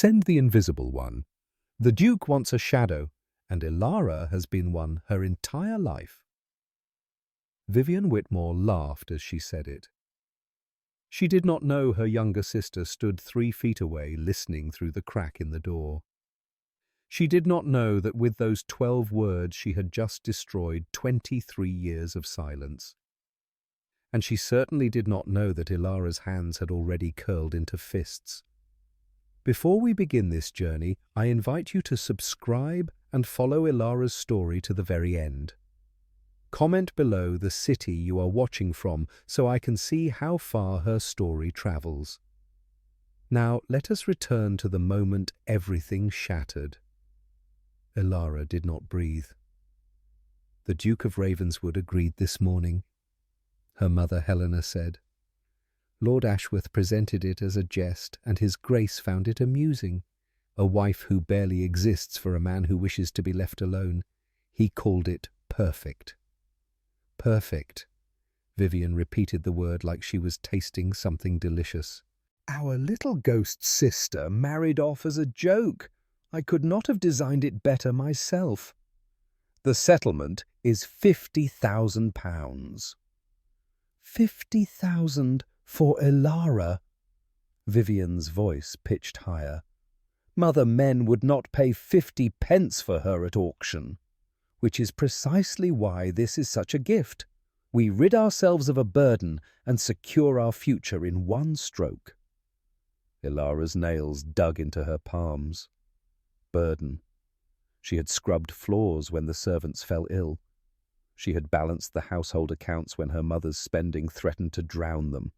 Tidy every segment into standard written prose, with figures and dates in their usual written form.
Send the invisible one. The Duke wants a shadow, and Elara has been one her entire life." Vivian Whitmore laughed as she said it. She did not know her younger sister stood 3 feet away listening through the crack in the door. She did not know that with those 12 words she had just destroyed 23 years of silence. And she certainly did not know that Elara's hands had already curled into fists. Before we begin this journey, I invite you to subscribe and follow Elara's story to the very end. Comment below the city you are watching from so I can see how far her story travels. Now let us return to the moment everything shattered. Elara did not breathe. The Duke of Ravenswood agreed this morning. Her mother Helena said. Lord Ashworth presented it as a jest, and His Grace found it amusing. A wife who barely exists for a man who wishes to be left alone. He called it perfect. Perfect. Vivian repeated the word like she was tasting something delicious. Our little ghost sister married off as a joke. I could not have designed it better myself. The settlement is £50,000. 50,000 for Elara? Vivian's voice pitched higher. Mother men would not pay 50 pence for her at auction. Which is precisely why this is such a gift. We rid ourselves of a burden and secure our future in one stroke. Elara's nails dug into her palms. Burden. She had scrubbed floors when the servants fell ill. She had balanced the household accounts when her mother's spending threatened to drown them.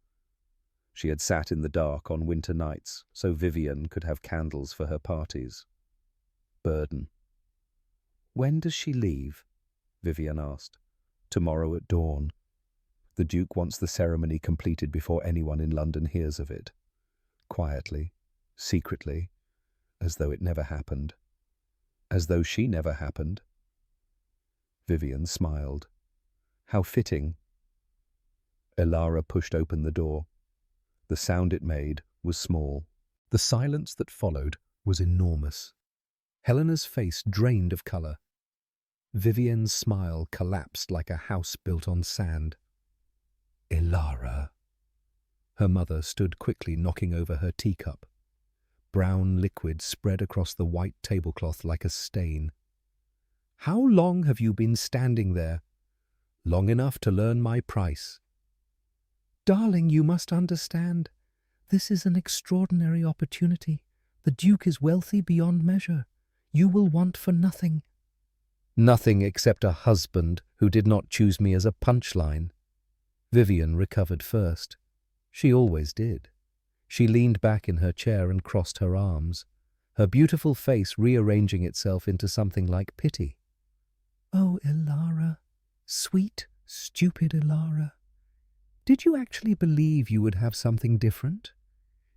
She had sat in the dark on winter nights so Vivian could have candles for her parties. Burden. When does she leave? Vivian asked. Tomorrow at dawn. The Duke wants the ceremony completed before anyone in London hears of it. Quietly, secretly, as though it never happened. As though she never happened. Vivian smiled. How fitting. Elara pushed open the door. The sound it made was small. The silence that followed was enormous. Helena's face drained of colour. Vivian's smile collapsed like a house built on sand. Elara. Her mother stood quickly knocking over her teacup. Brown liquid spread across the white tablecloth like a stain. How long have you been standing there? Long enough to learn my price. Darling, you must understand. This is an extraordinary opportunity. The Duke is wealthy beyond measure. You will want for nothing. Nothing except a husband who did not choose me as a punchline. Vivian recovered first. She always did. She leaned back in her chair and crossed her arms, her beautiful face rearranging itself into something like pity. Oh, Elara, sweet, stupid Elara. Did you actually believe you would have something different?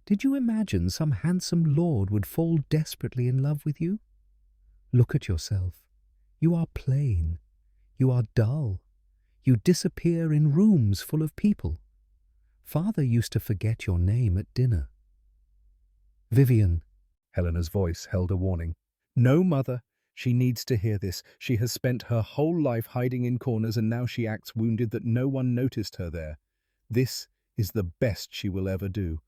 Did you imagine some handsome lord would fall desperately in love with you? Look at yourself. You are plain. You are dull. You disappear in rooms full of people. Father used to forget your name at dinner. Vivian, Helena's voice held a warning. No, Mother. She needs to hear this. She has spent her whole life hiding in corners and now she acts wounded that no one noticed her there. This is the best she will ever do.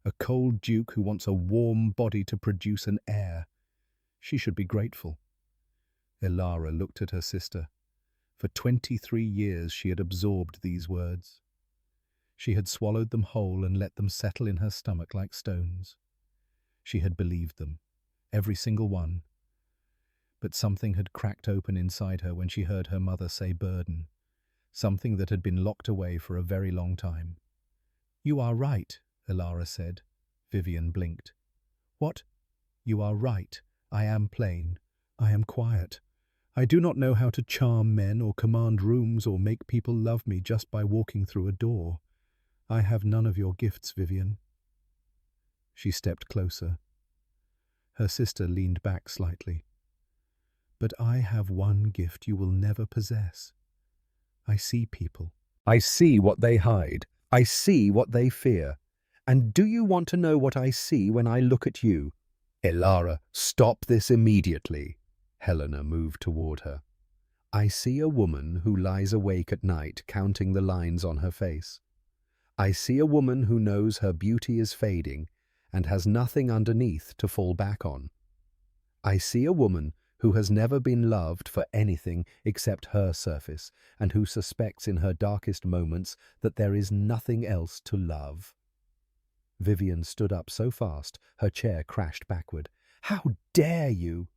A cold duke who wants a warm body to produce an heir. She should be grateful. Elara looked at her sister. For 23 years she had absorbed these words. She had swallowed them whole and let them settle in her stomach like stones. She had believed them, every single one. But something had cracked open inside her when she heard her mother say burden, something that had been locked away for a very long time. You are right, Elara said. Vivian blinked. What? You are right. I am plain. I am quiet. I do not know how to charm men or command rooms or make people love me just by walking through a door. I have none of your gifts, Vivian. She stepped closer. Her sister leaned back slightly. But I have one gift you will never possess. I see people. I see what they hide. I see what they fear. And do you want to know what I see when I look at you? Elara, stop this immediately. Helena moved toward her. I see a woman who lies awake at night counting the lines on her face. I see a woman who knows her beauty is fading and has nothing underneath to fall back on. I see a woman who has never been loved for anything except her surface and who suspects in her darkest moments that there is nothing else to love. Vivian stood up so fast her chair crashed backward. How dare you!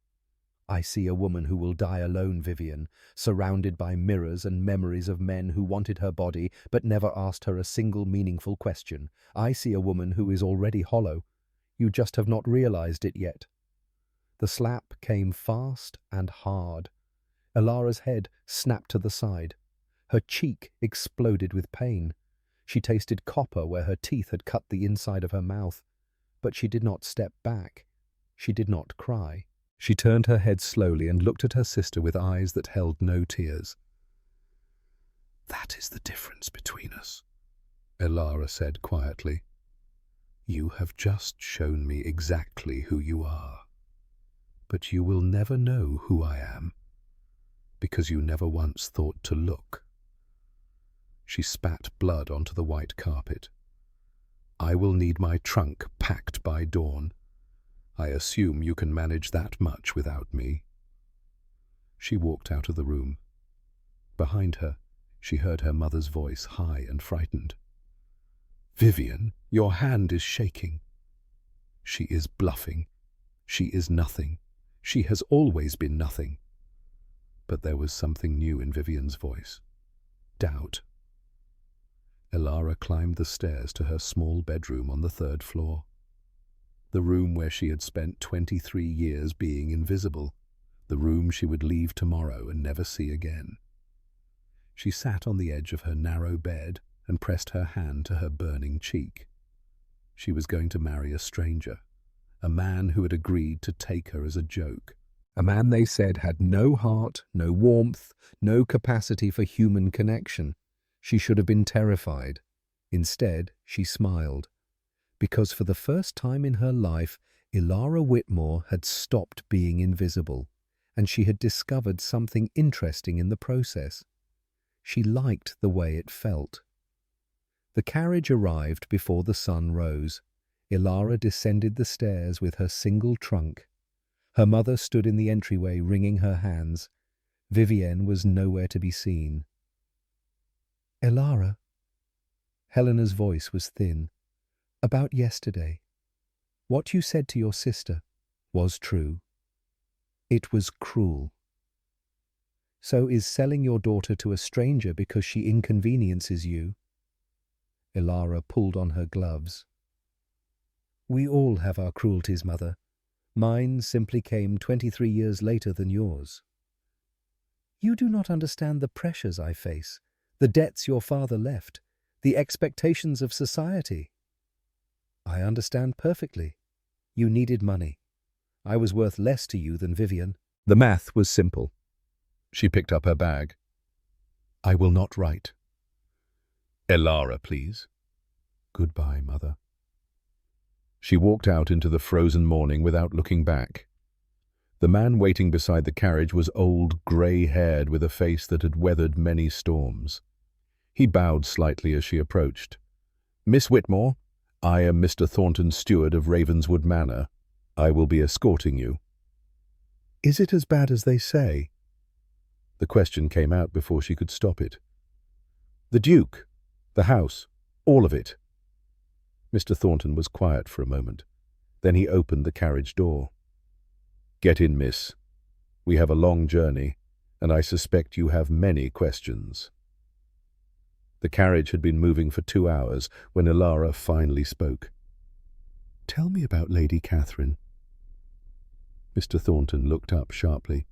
I see a woman who will die alone, Vivian, surrounded by mirrors and memories of men who wanted her body but never asked her a single meaningful question. I see a woman who is already hollow. You just have not realized it yet. The slap came fast and hard. Elara's head snapped to the side. Her cheek exploded with pain. She tasted copper where her teeth had cut the inside of her mouth. But she did not step back. She did not cry. She turned her head slowly and looked at her sister with eyes that held no tears. "That is the difference between us," Elara said quietly. "You have just shown me exactly who you are. But you will never know who I am, because you never once thought to look." She spat blood onto the white carpet. "I will need my trunk packed by dawn. I assume you can manage that much without me." She walked out of the room. Behind her, she heard her mother's voice, high and frightened. "Vivian, your hand is shaking." "She is bluffing. She is nothing. She has always been nothing." But there was something new in Vivian's voice. Doubt. Elara climbed the stairs to her small bedroom on the 3rd floor. The room where she had spent 23 years being invisible. The room she would leave tomorrow and never see again. She sat on the edge of her narrow bed and pressed her hand to her burning cheek. She was going to marry a stranger, a man who had agreed to take her as a joke. A man they said had no heart, no warmth, no capacity for human connection. She should have been terrified. Instead, she smiled. Because for the first time in her life, Elara Whitmore had stopped being invisible, and she had discovered something interesting in the process. She liked the way it felt. The carriage arrived before the sun rose. Elara descended the stairs with her single trunk. Her mother stood in the entryway wringing her hands. Vivienne was nowhere to be seen. "Elara." Helena's voice was thin. "About yesterday. What you said to your sister was true. It was cruel. So is selling your daughter to a stranger because she inconveniences you?" Elara pulled on her gloves. "We all have our cruelties, Mother. Mine simply came 23 years later than yours. You do not understand the pressures I face, the debts your father left, the expectations of society." "I understand perfectly. You needed money. I was worth less to you than Vivian." The math was simple. She picked up her bag. "I will not write." "Elara, please." "Goodbye, Mother." She walked out into the frozen morning without looking back. The man waiting beside the carriage was old, grey-haired, with a face that had weathered many storms. He bowed slightly as she approached. "Miss Whitmore, I am Mr. Thornton's steward of Ravenswood Manor. I will be escorting you." "Is it as bad as they say?" The question came out before she could stop it. "The Duke, the house, all of it." Mr. Thornton was quiet for a moment. Then he opened the carriage door. "Get in, miss. We have a long journey, and I suspect you have many questions." The carriage had been moving for 2 hours when Elara finally spoke. "Tell me about Lady Catherine." Mr. Thornton looked up sharply.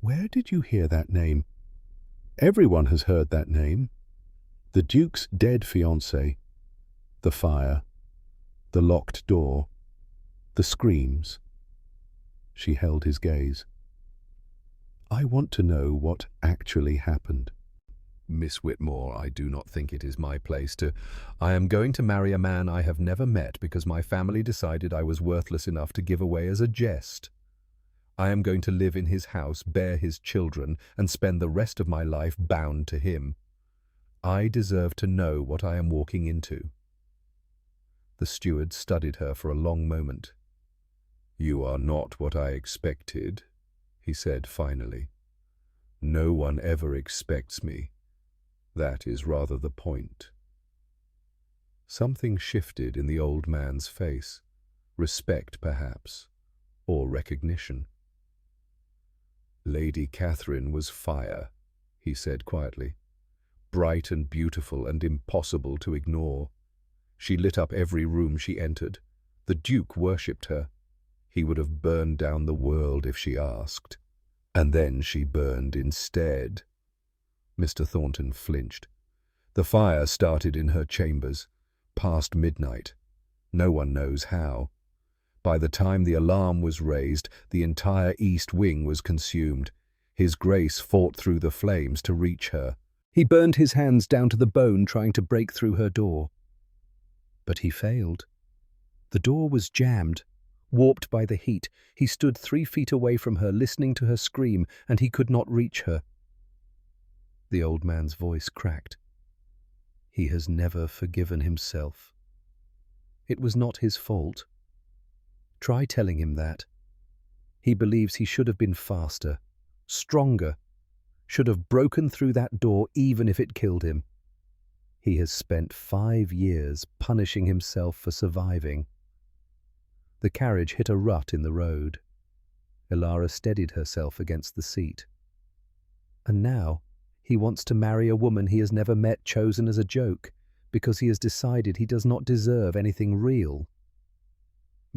"Where did you hear that name?" "Everyone has heard that name. The Duke's dead fiancée. The fire. The locked door. The screams." She held his gaze. "I want to know what actually happened." Miss Whitmore, I do not think it is my place to. I am going to marry a man I have never met because my family decided I was worthless enough to give away as a jest. I am going to live in his house, bear his children, and spend the rest of my life bound to him. I deserve to know what I am walking into. The steward studied her for a long moment. You are not what I expected, he said finally. No one ever expects me. That is rather the point. Something shifted in the old man's face. Respect, perhaps, or recognition. Lady Catherine was fire, he said quietly. Bright and beautiful and impossible to ignore. She lit up every room she entered. The Duke worshipped her. He would have burned down the world if she asked. And then she burned instead. Mr. Thornton flinched. The fire started in her chambers, past midnight. No one knows how. By the time the alarm was raised, the entire east wing was consumed. His Grace fought through the flames to reach her. He burned his hands down to the bone trying to break through her door. But he failed. The door was jammed. Warped by the heat, he stood 3 feet away from her, listening to her scream, and he could not reach her. The old man's voice cracked. He has never forgiven himself. It was not his fault. Try telling him that. He believes he should have been faster, stronger, should have broken through that door even if it killed him. He has spent 5 years punishing himself for surviving. The carriage hit a rut in the road. Elara steadied herself against the seat. And now he wants to marry a woman he has never met, chosen as a joke, because he has decided he does not deserve anything real.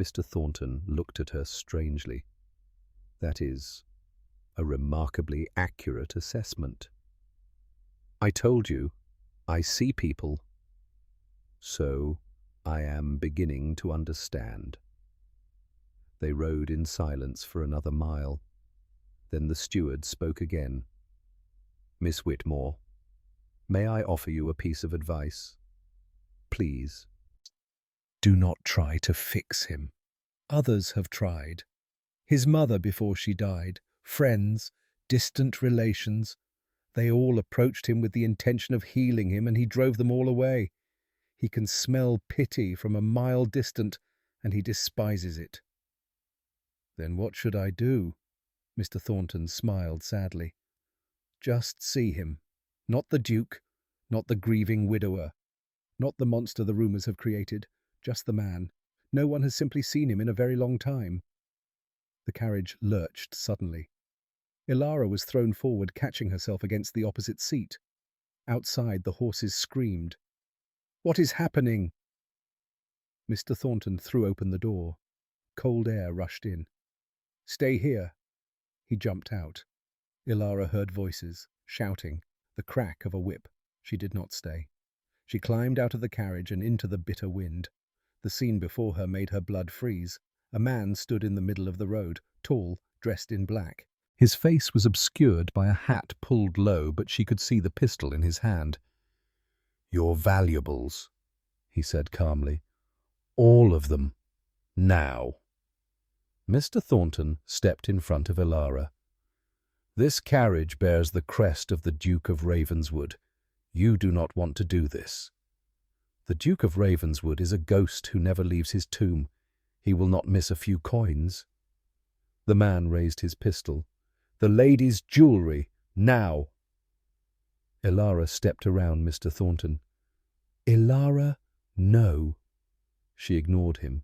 Mr. Thornton looked at her strangely. That is a remarkably accurate assessment. I told you, I see people. So I am beginning to understand. They rode in silence for another mile. Then the steward spoke again. Miss Whitmore, may I offer you a piece of advice? Please, do not try to fix him. Others have tried. His mother before she died, friends, distant relations, they all approached him with the intention of healing him, and he drove them all away. He can smell pity from a mile distant, and he despises it. Then what should I do? Mr. Thornton smiled sadly. Just see him. Not the Duke, not the grieving widower, not the monster the rumours have created, just the man. No one has simply seen him in a very long time. The carriage lurched suddenly. Elara was thrown forward, catching herself against the opposite seat. Outside, the horses screamed. What is happening? Mr. Thornton threw open the door. Cold air rushed in. Stay here. He jumped out. Elara heard voices, shouting, the crack of a whip. She did not stay. She climbed out of the carriage and into the bitter wind. The scene before her made her blood freeze. A man stood in the middle of the road, tall, dressed in black. His face was obscured by a hat pulled low, but she could see the pistol in his hand. Your valuables, he said calmly. All of them. Now. Mr. Thornton stepped in front of Elara. This carriage bears the crest of the Duke of Ravenswood. You do not want to do this. The Duke of Ravenswood is a ghost who never leaves his tomb. He will not miss a few coins. The man raised his pistol. The lady's jewellery, now. Elara stepped around Mr. Thornton. Elara, no. She ignored him.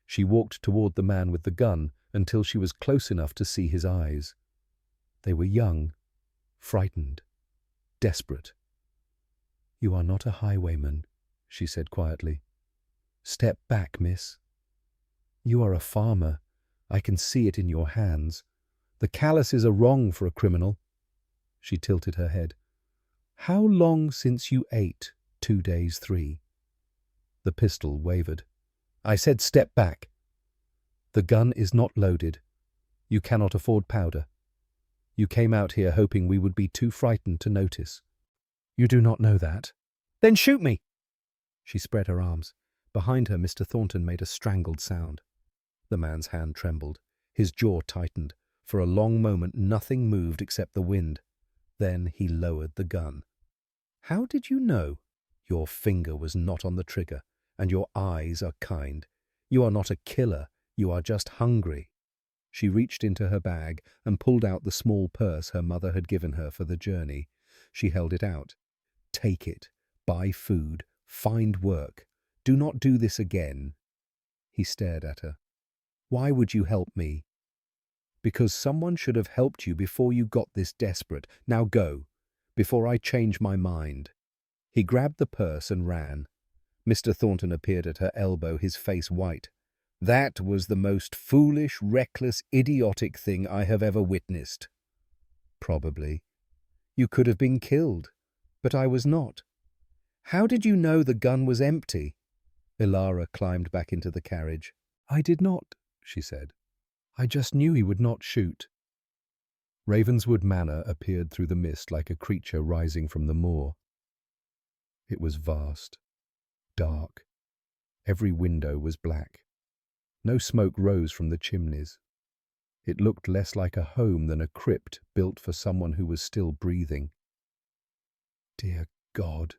She walked toward the man with the gun until she was close enough to see his eyes. They were young, frightened, desperate. You are not a highwayman, she said quietly. Step back, miss. You are a farmer. I can see it in your hands. The calluses are wrong for a criminal. She tilted her head. How long since you ate 2 days 3? The pistol wavered. I said step back. The gun is not loaded. You cannot afford powder. You came out here hoping we would be too frightened to notice. You do not know that? Then shoot me! She spread her arms. Behind her, Mr. Thornton made a strangled sound. The man's hand trembled. His jaw tightened. For a long moment nothing moved except the wind. Then he lowered the gun. How did you know? Your finger was not on the trigger, and your eyes are kind. You are not a killer, you are just hungry. She reached into her bag and pulled out the small purse her mother had given her for the journey. She held it out. Take it. Buy food. Find work. Do not do this again. He stared at her. Why would you help me? Because someone should have helped you before you got this desperate. Now go, before I change my mind. He grabbed the purse and ran. Mr. Thornton appeared at her elbow, his face white. That was the most foolish, reckless, idiotic thing I have ever witnessed. Probably. You could have been killed, but I was not. How did you know the gun was empty? Elara climbed back into the carriage. I did not, she said. I just knew he would not shoot. Ravenswood Manor appeared through the mist like a creature rising from the moor. It was vast, dark. Every window was black. No smoke rose from the chimneys. It looked less like a home than a crypt built for someone who was still breathing. Dear God,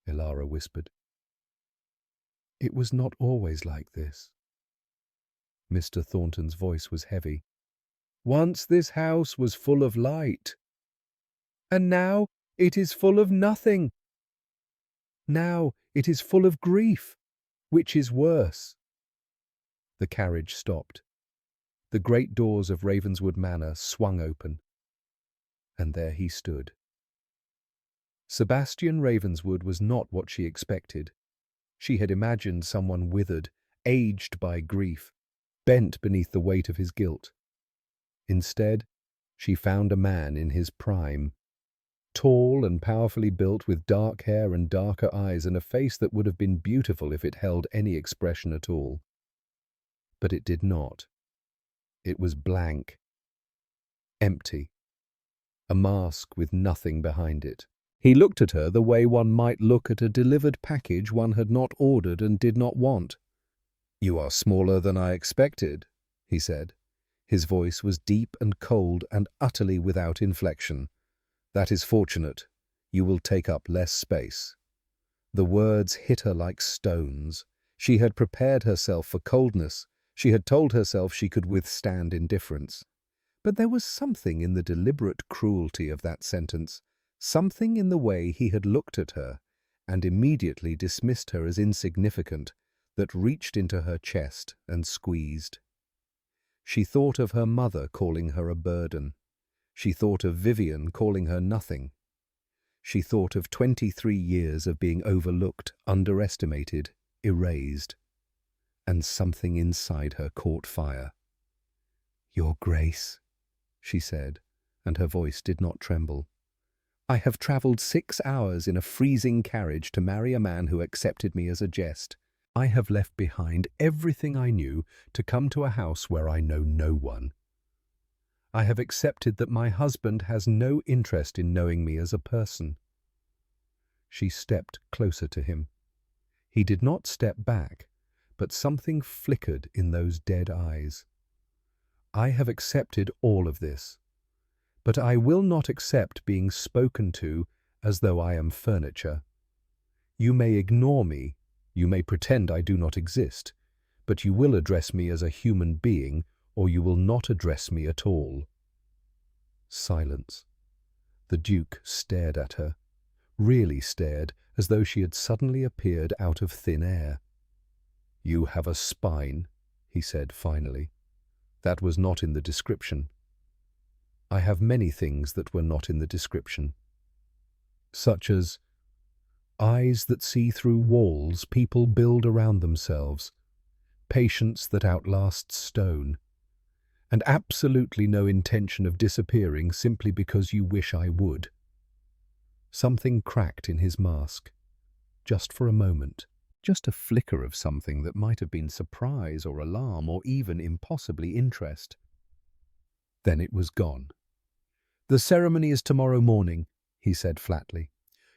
Elara whispered. It was not always like this. Mr. Thornton's voice was heavy. Once this house was full of light, and now it is full of nothing. Now it is full of grief, which is worse. The carriage stopped. The great doors of Ravenswood Manor swung open, and there he stood. Sebastian Ravenswood was not what she expected. She had imagined someone withered, aged by grief, bent beneath the weight of his guilt. Instead, she found a man in his prime, tall and powerfully built, with dark hair and darker eyes and a face that would have been beautiful if it held any expression at all. But it did not. It was blank, empty, a mask with nothing behind it. He looked at her the way one might look at a delivered package one had not ordered and did not want. You are smaller than I expected, he said. His voice was deep and cold and utterly without inflection. That is fortunate. You will take up less space. The words hit her like stones. She had prepared herself for coldness. She had told herself she could withstand indifference. But there was something in the deliberate cruelty of that sentence, something in the way he had looked at her and immediately dismissed her as insignificant, that reached into her chest and squeezed. She thought of her mother calling her a burden. She thought of Vivian calling her nothing. She thought of 23 years of being overlooked, underestimated, erased. And something inside her caught fire. Your Grace, she said, and her voice did not tremble. I have travelled 6 hours in a freezing carriage to marry a man who accepted me as a jest. I have left behind everything I knew to come to a house where I know no one. I have accepted that my husband has no interest in knowing me as a person. She stepped closer to him. He did not step back, but something flickered in those dead eyes. I have accepted all of this, but I will not accept being spoken to as though I am furniture. You may ignore me, you may pretend I do not exist, but you will address me as a human being, or you will not address me at all. Silence. The Duke stared at her, really stared, as though she had suddenly appeared out of thin air. You have a spine, he said finally. That was not in the description. I have many things that were not in the description, such as eyes that see through walls people build around themselves, patience that outlasts stone, and absolutely no intention of disappearing simply because you wish I would. Something cracked in his mask, just for a moment, just a flicker of something that might have been surprise or alarm or even impossibly interest. Then it was gone. The ceremony is tomorrow morning, he said flatly.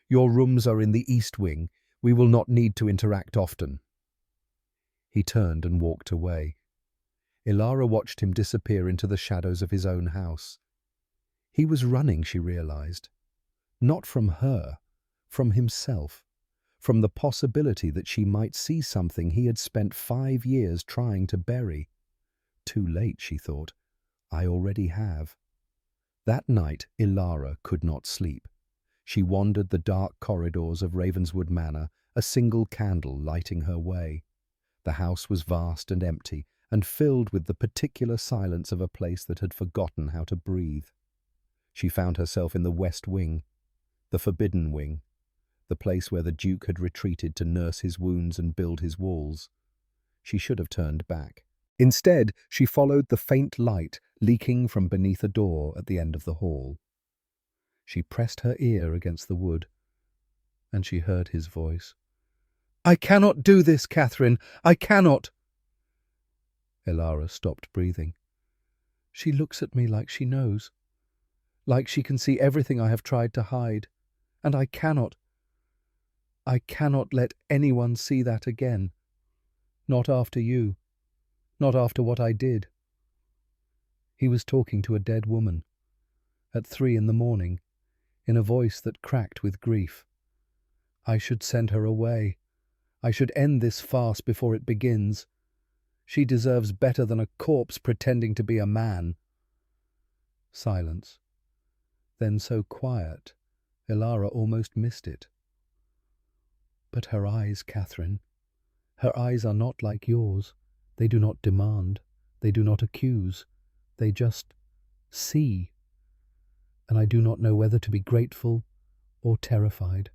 Your rooms are in the east wing. We will not need to interact often." He turned and walked away. Elara watched him disappear into the shadows of his own house. He was running, she realized. Not from her, from himself, from the possibility that she might see something he had spent 5 years trying to bury. Too late, she thought. I already have. That night, Elara could not sleep. She wandered the dark corridors of Ravenswood Manor, a single candle lighting her way. The house was vast and empty, and filled with the particular silence of a place that had forgotten how to breathe. She found herself in the west wing, the forbidden wing, the place where the Duke had retreated to nurse his wounds and build his walls. She should have turned back. Instead, she followed the faint light leaking from beneath a door at the end of the hall. She pressed her ear against the wood, and she heard his voice. "I cannot do this, Catherine. I cannot." Elara stopped breathing. "She looks at me like she knows, like she can see everything I have tried to hide, and I cannot let anyone see that again. Not after you. Not after what I did." He was talking to a dead woman, at 3 in the morning, in a voice that cracked with grief. "I should send her away. I should end this farce before it begins. She deserves better than a corpse pretending to be a man." Silence. Then so quiet, Elara almost missed it. "But her eyes, Catherine, her eyes are not like yours. They do not demand. They do not accuse. They just see. And I do not know whether to be grateful or terrified."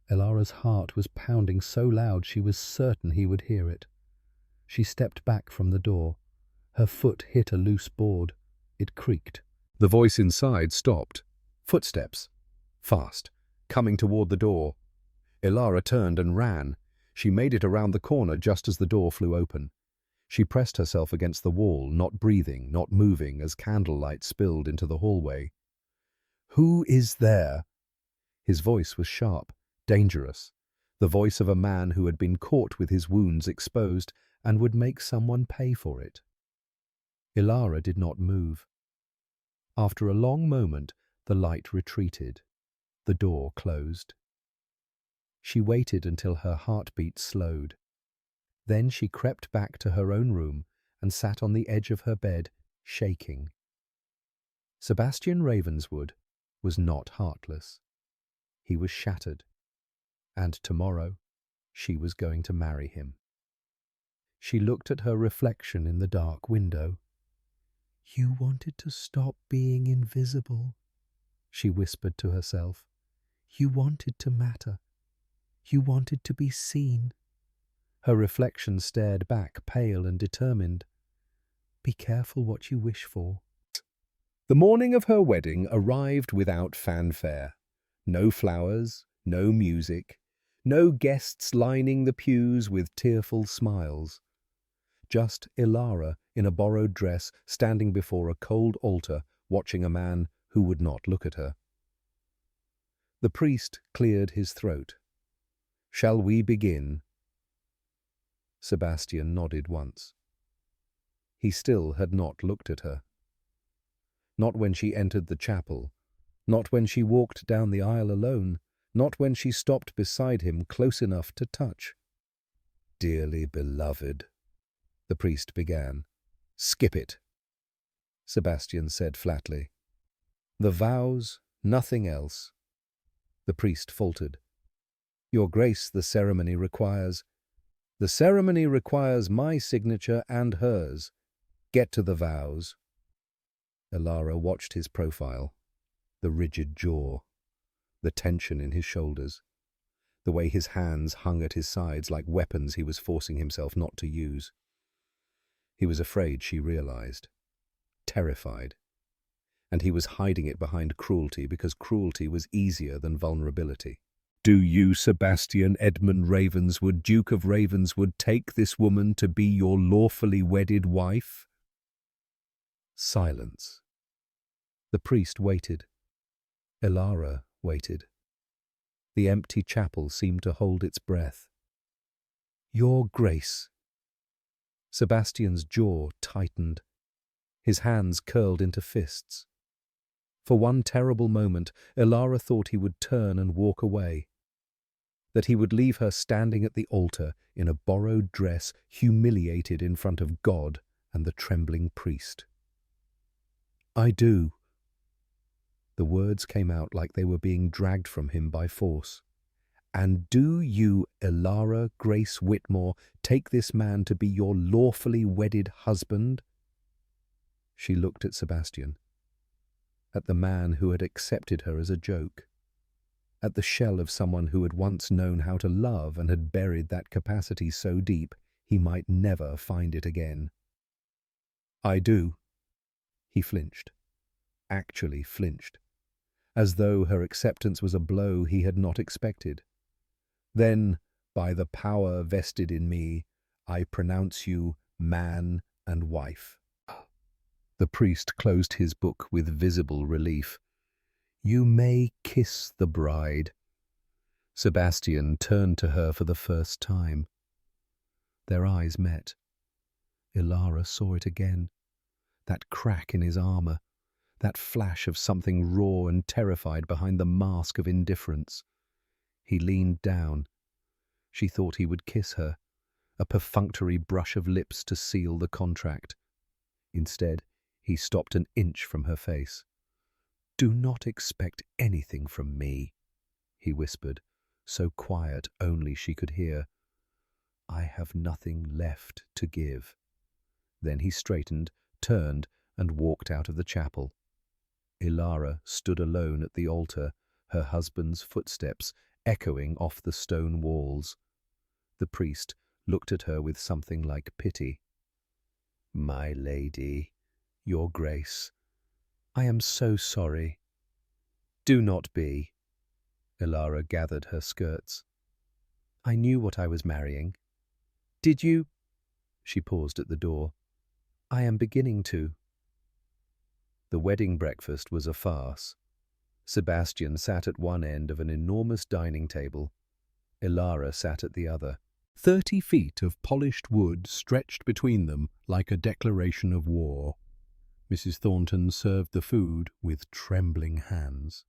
Elara's heart was pounding so loud she was certain he would hear it. She stepped back from the door. Her foot hit a loose board. It creaked. The voice inside stopped. Footsteps. Fast. Coming toward the door. Elara turned and ran. She made it around the corner just as the door flew open. She pressed herself against the wall, not breathing, not moving, as candlelight spilled into the hallway. "Who is there?" His voice was sharp, dangerous, the voice of a man who had been caught with his wounds exposed and would make someone pay for it. Elara did not move. After a long moment, the light retreated. The door closed. She waited until her heartbeat slowed. Then she crept back to her own room and sat on the edge of her bed, shaking. Sebastian Ravenswood was not heartless. He was shattered, and tomorrow she was going to marry him. She looked at her reflection in the dark window. "You wanted to stop being invisible," she whispered to herself. "You wanted to matter. You wanted to be seen." Her reflection stared back, pale and determined. "Be careful what you wish for." The morning of her wedding arrived without fanfare. No flowers, no music, no guests lining the pews with tearful smiles. Just Elara in a borrowed dress standing before a cold altar watching a man who would not look at her. The priest cleared his throat. "Shall we begin?" Sebastian nodded once. He still had not looked at her. Not when she entered the chapel, not when she walked down the aisle alone, not when she stopped beside him close enough to touch. "Dearly beloved," the priest began. "Skip it," Sebastian said flatly. "The vows, nothing else." The priest faltered. "Your Grace, the ceremony requires—" "The ceremony requires my signature and hers. Get to the vows." Elara watched his profile, the rigid jaw, the tension in his shoulders, the way his hands hung at his sides like weapons he was forcing himself not to use. He was afraid, she realized, terrified, and he was hiding it behind cruelty because cruelty was easier than vulnerability. "Do you, Sebastian Edmund Ravenswood, Duke of Ravenswood, take this woman to be your lawfully wedded wife?" Silence. The priest waited. Elara waited. The empty chapel seemed to hold its breath. "Your Grace." Sebastian's jaw tightened. His hands curled into fists. For one terrible moment, Elara thought he would turn and walk away, that he would leave her standing at the altar in a borrowed dress, humiliated in front of God and the trembling priest. "I do." The words came out like they were being dragged from him by force. "And do you, Elara Grace Whitmore, take this man to be your lawfully wedded husband?" She looked at Sebastian, at the man who had accepted her as a joke, at the shell of someone who had once known how to love and had buried that capacity so deep he might never find it again. "I do." He flinched, actually flinched, as though her acceptance was a blow he had not expected. "Then, by the power vested in me, I pronounce you man and wife." The priest closed his book with visible relief. "You may kiss the bride." Sebastian turned to her for the first time. Their eyes met. Elara saw it again. That crack in his armor, that flash of something raw and terrified behind the mask of indifference. He leaned down. She thought he would kiss her, a perfunctory brush of lips to seal the contract. Instead, he stopped an inch from her face. "Do not expect anything from me," he whispered, so quiet only she could hear. "I have nothing left to give." Then he straightened, turned, and walked out of the chapel. Elara stood alone at the altar, her husband's footsteps echoing off the stone walls. The priest looked at her with something like pity. "My lady, your Grace, I am so sorry." "Do not be." Elara gathered her skirts. "I knew what I was marrying." "Did you?" She paused at the door. "I am beginning to." The wedding breakfast was a farce. Sebastian sat at one end of an enormous dining table. Elara sat at the other. 30 feet of polished wood stretched between them like a declaration of war. Mrs. Thornton served the food with trembling hands.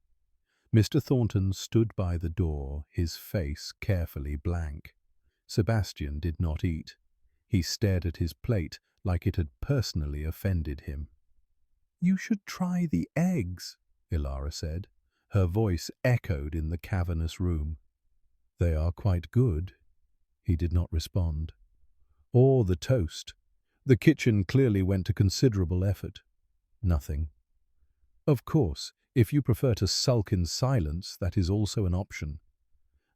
Mr. Thornton stood by the door, his face carefully blank. Sebastian did not eat. He stared at his plate like it had personally offended him. "You should try the eggs," Elara said. Her voice echoed in the cavernous room. "They are quite good." He did not respond. "Or the toast. The kitchen clearly went to considerable effort." Nothing. "Of course, if you prefer to sulk in silence, that is also an option.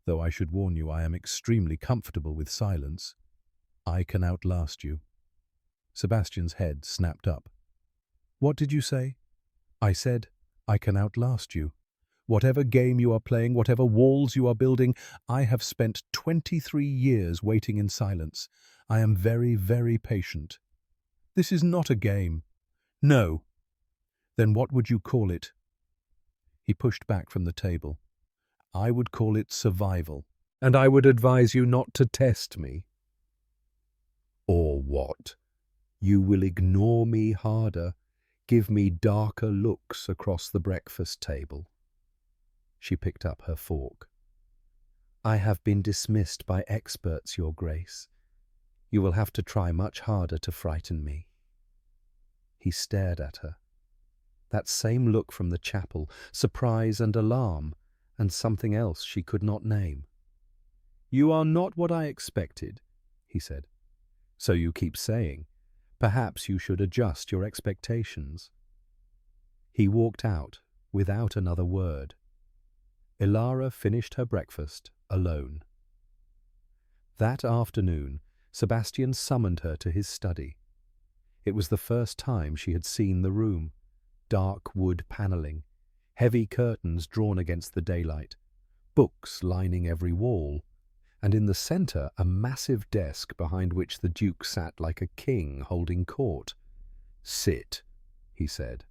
Though I should warn you, I am extremely comfortable with silence. I can outlast you." Sebastian's head snapped up. "What did you say?" "I said, I can outlast you. Whatever game you are playing, whatever walls you are building, I have spent 23 years waiting in silence. I am very, very patient." "This is not a game." "No." "Then what would you call it?" He pushed back from the table. "I would call it survival. And I would advise you not to test me." "Or what? You will ignore me harder, give me darker looks across the breakfast table." She picked up her fork. "I have been dismissed by experts, Your Grace. You will have to try much harder to frighten me." He stared at her. That same look from the chapel, surprise and alarm, and something else she could not name. "You are not what I expected," he said. "So you keep saying. Perhaps you should adjust your expectations." He walked out without another word. Elara finished her breakfast alone. That afternoon, Sebastian summoned her to his study. It was the first time she had seen the room. Dark wood panelling, heavy curtains drawn against the daylight, books lining every wall, and in the centre a massive desk behind which the Duke sat like a king holding court. "Sit," he said.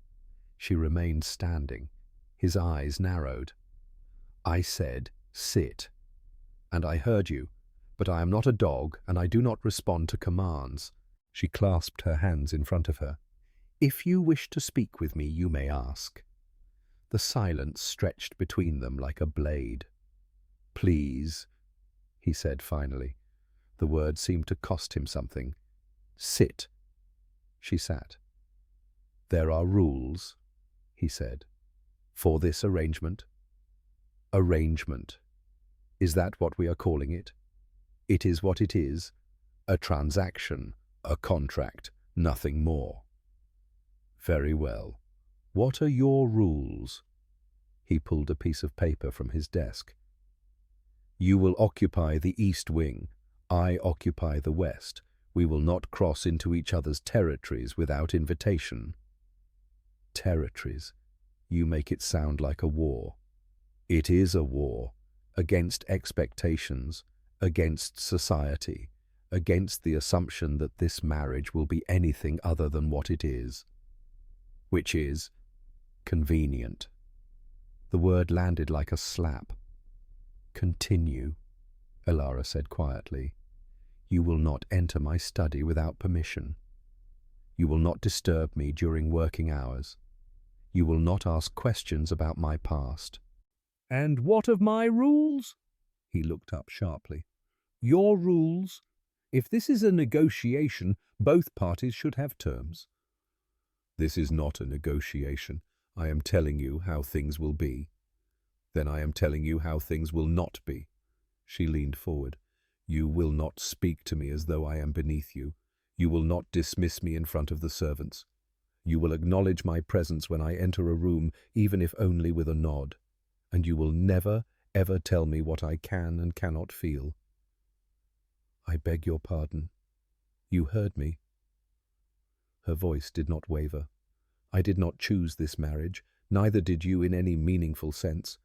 She remained standing. His eyes narrowed. "I said, Sit. And I heard you, but I am not a dog, and I do not respond to commands. She clasped her hands in front of her. If you wish to speak with me, you may ask. The silence stretched between them like a blade. Please, he said finally. The word seemed to cost him something. Sit. She sat. There are rules, he said, for this arrangement. Arrangement. Is that what we are calling it? It is what it is. A transaction, a contract, nothing more. Very well. What are your rules? He pulled a piece of paper from his desk. You will occupy the east wing. I occupy the west. We will not cross into each other's territories without invitation. Territories. You make it sound like a war. It is a war, against expectations, against society, against the assumption that this marriage will be anything other than what it is, which is convenient. The word landed like a slap. Continue, Elara said quietly. You will not enter my study without permission. You will not disturb me during working hours. You will not ask questions about my past. And what of my rules? He looked up sharply. Your rules? If this is a negotiation, both parties should have terms. This is not a negotiation. I am telling you how things will be. Then I am telling you how things will not be. She leaned forward. You will not speak to me as though I am beneath you. You will not dismiss me in front of the servants. You will acknowledge my presence when I enter a room, even if only with a nod. And you will never, ever tell me what I can and cannot feel. I beg your pardon. You heard me. Her voice did not waver. I did not choose this marriage, neither did you in any meaningful sense.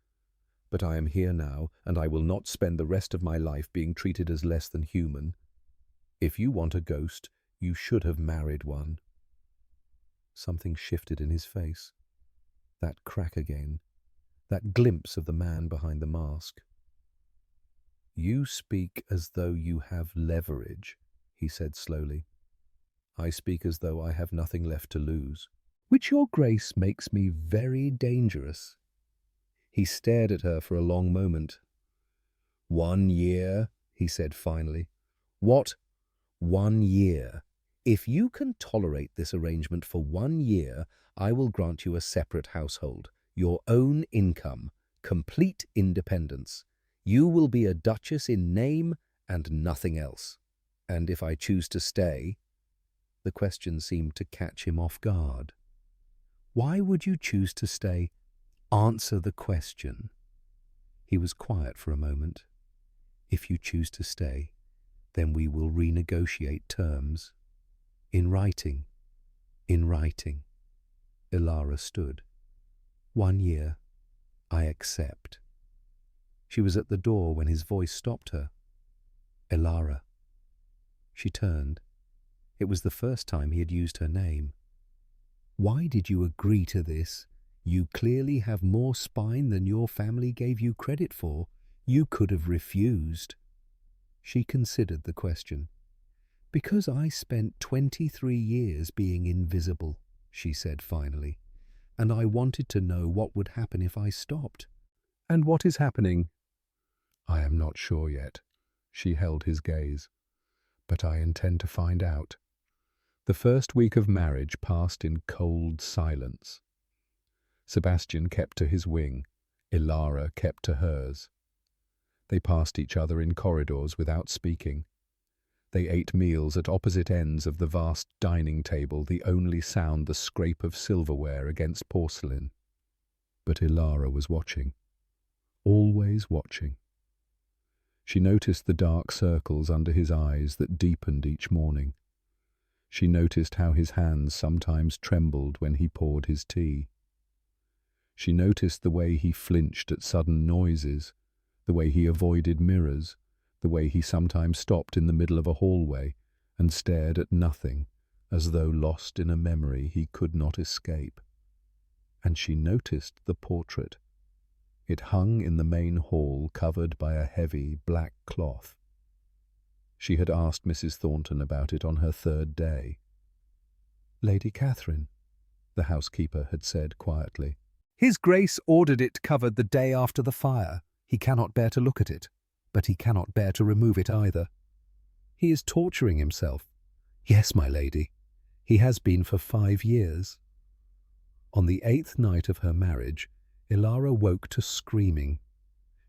But I am here now, and I will not spend the rest of my life being treated as less than human. If you want a ghost, you should have married one. Something shifted in his face. That crack again. That glimpse of the man behind the mask. You speak as though you have leverage, he said slowly. I speak as though I have nothing left to lose, which your grace makes me very dangerous. He stared at her for a long moment. 1 year, he said finally. What? 1 year. If you can tolerate this arrangement for 1 year, I will grant you a separate household, your own income, complete independence. You will be a duchess in name and nothing else. And if I choose to stay... The question seemed to catch him off guard. Why would you choose to stay? Answer the question. He was quiet for a moment. If you choose to stay, then we will renegotiate terms. In writing. In writing. Elara stood. 1 year. I accept. She was at the door when his voice stopped her. Elara. She turned. It was the first time he had used her name. Why did you agree to this? You clearly have more spine than your family gave you credit for. You could have refused. She considered the question. Because I spent 23 years being invisible, she said finally, and I wanted to know what would happen if I stopped. And what is happening? I am not sure yet. She held his gaze. But I intend to find out. The first week of marriage passed in cold silence. Sebastian kept to his wing. Elara kept to hers. They passed each other in corridors without speaking. They ate meals at opposite ends of the vast dining table, the only sound the scrape of silverware against porcelain. But Elara was watching. Always watching. She noticed the dark circles under his eyes that deepened each morning. She noticed how his hands sometimes trembled when he poured his tea. She noticed the way he flinched at sudden noises, the way he avoided mirrors, the way he sometimes stopped in the middle of a hallway and stared at nothing, as though lost in a memory he could not escape. And she noticed the portrait. It hung in the main hall, covered by a heavy black cloth. She had asked Mrs. Thornton about it on her third day. "Lady Catherine," the housekeeper had said quietly. "His Grace ordered it covered the day after the fire. He cannot bear to look at it, but he cannot bear to remove it either. He is torturing himself." "Yes, my lady. He has been for 5 years." On the 8th night of her marriage, Elara woke to screaming.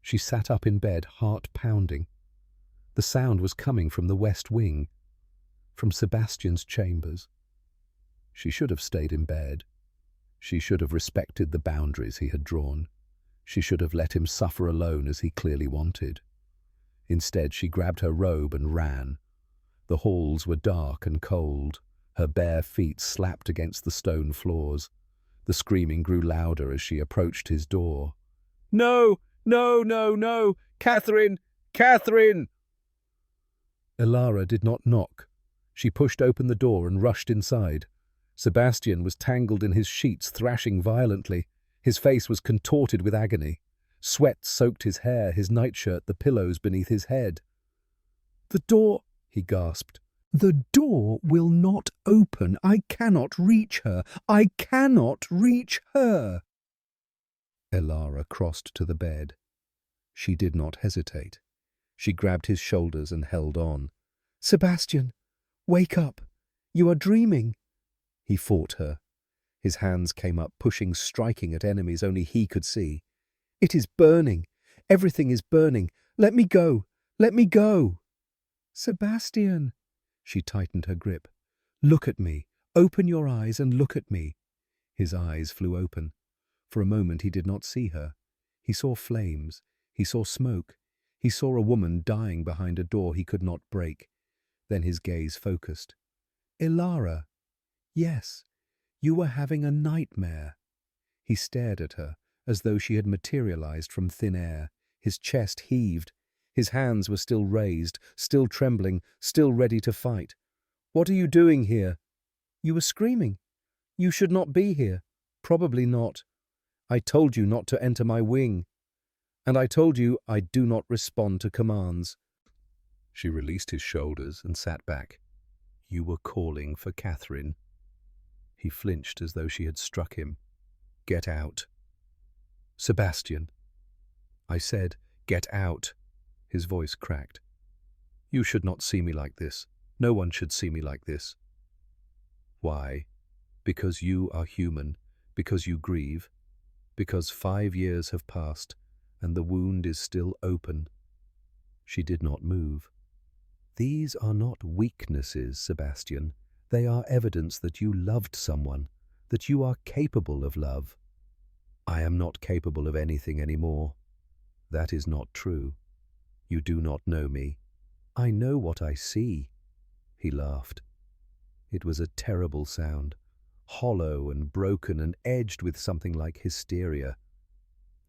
She sat up in bed, heart pounding. The sound was coming from the west wing, from Sebastian's chambers. She should have stayed in bed. She should have respected the boundaries he had drawn. She should have let him suffer alone as he clearly wanted. Instead, she grabbed her robe and ran. The halls were dark and cold. Her bare feet slapped against the stone floors. The screaming grew louder as she approached his door. "No! No, no, no! Catherine! Catherine!" Elara did not knock. She pushed open the door and rushed inside. Sebastian was tangled in his sheets, thrashing violently. His face was contorted with agony. Sweat soaked his hair, his nightshirt, the pillows beneath his head. "The door," he gasped. "The door will not open. I cannot reach her. I cannot reach her." Elara crossed to the bed. She did not hesitate. She grabbed his shoulders and held on. "Sebastian, wake up. You are dreaming." He fought her. His hands came up, pushing, striking at enemies only he could see. "It is burning. Everything is burning. Let me go. Let me go." "Sebastian." She tightened her grip. "Look at me. Open your eyes and look at me." His eyes flew open. For a moment he did not see her. He saw flames. He saw smoke. He saw a woman dying behind a door he could not break. Then his gaze focused. "Elara. Yes, you were having a nightmare." He stared at her, as though she had materialized from thin air. His chest heaved. His hands were still raised, still trembling, still ready to fight. "What are you doing here?" "You were screaming. You should not be here." "Probably not. I told you not to enter my wing. And I told you I do not respond to commands." She released his shoulders and sat back. "You were calling for Catherine." He flinched as though she had struck him. "Get out." "Sebastian." "I said, get out." His voice cracked. "You should not see me like this. No one should see me like this." "Why? Because you are human, because you grieve, because 5 years have passed and the wound is still open." She did not move. "These are not weaknesses, Sebastian. They are evidence that you loved someone, that you are capable of love." "I am not capable of anything anymore." "That is not true. You do not know me." "I know what I see." He laughed. It was a terrible sound, hollow and broken and edged with something like hysteria.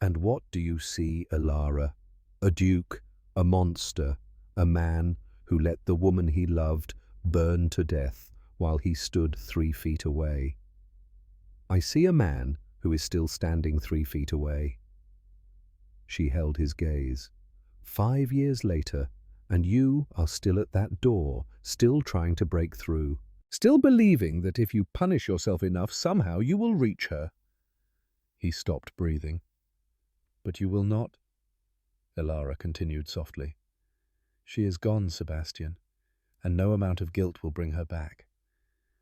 "And what do you see, Elara? A duke, a monster, a man who let the woman he loved burn to death while he stood 3 feet away." "I see a man who is still standing 3 feet away." She held his gaze. 5 years later, and you are still at that door, still trying to break through, still believing that if you punish yourself enough, somehow you will reach her. He stopped breathing. "But you will not," Elara continued softly. "She is gone, Sebastian, and no amount of guilt will bring her back.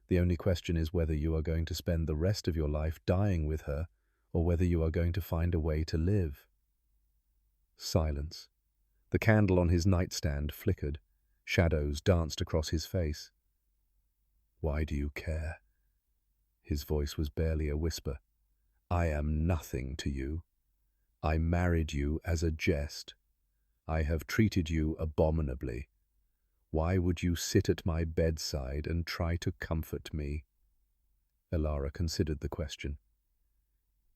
The only question is whether you are going to spend the rest of your life dying with her, or whether you are going to find a way to live." Silence. The candle on his nightstand flickered. Shadows danced across his face. "Why do you care?" His voice was barely a whisper. "I am nothing to you. I married you as a jest. I have treated you abominably. Why would you sit at my bedside and try to comfort me?" Elara considered the question.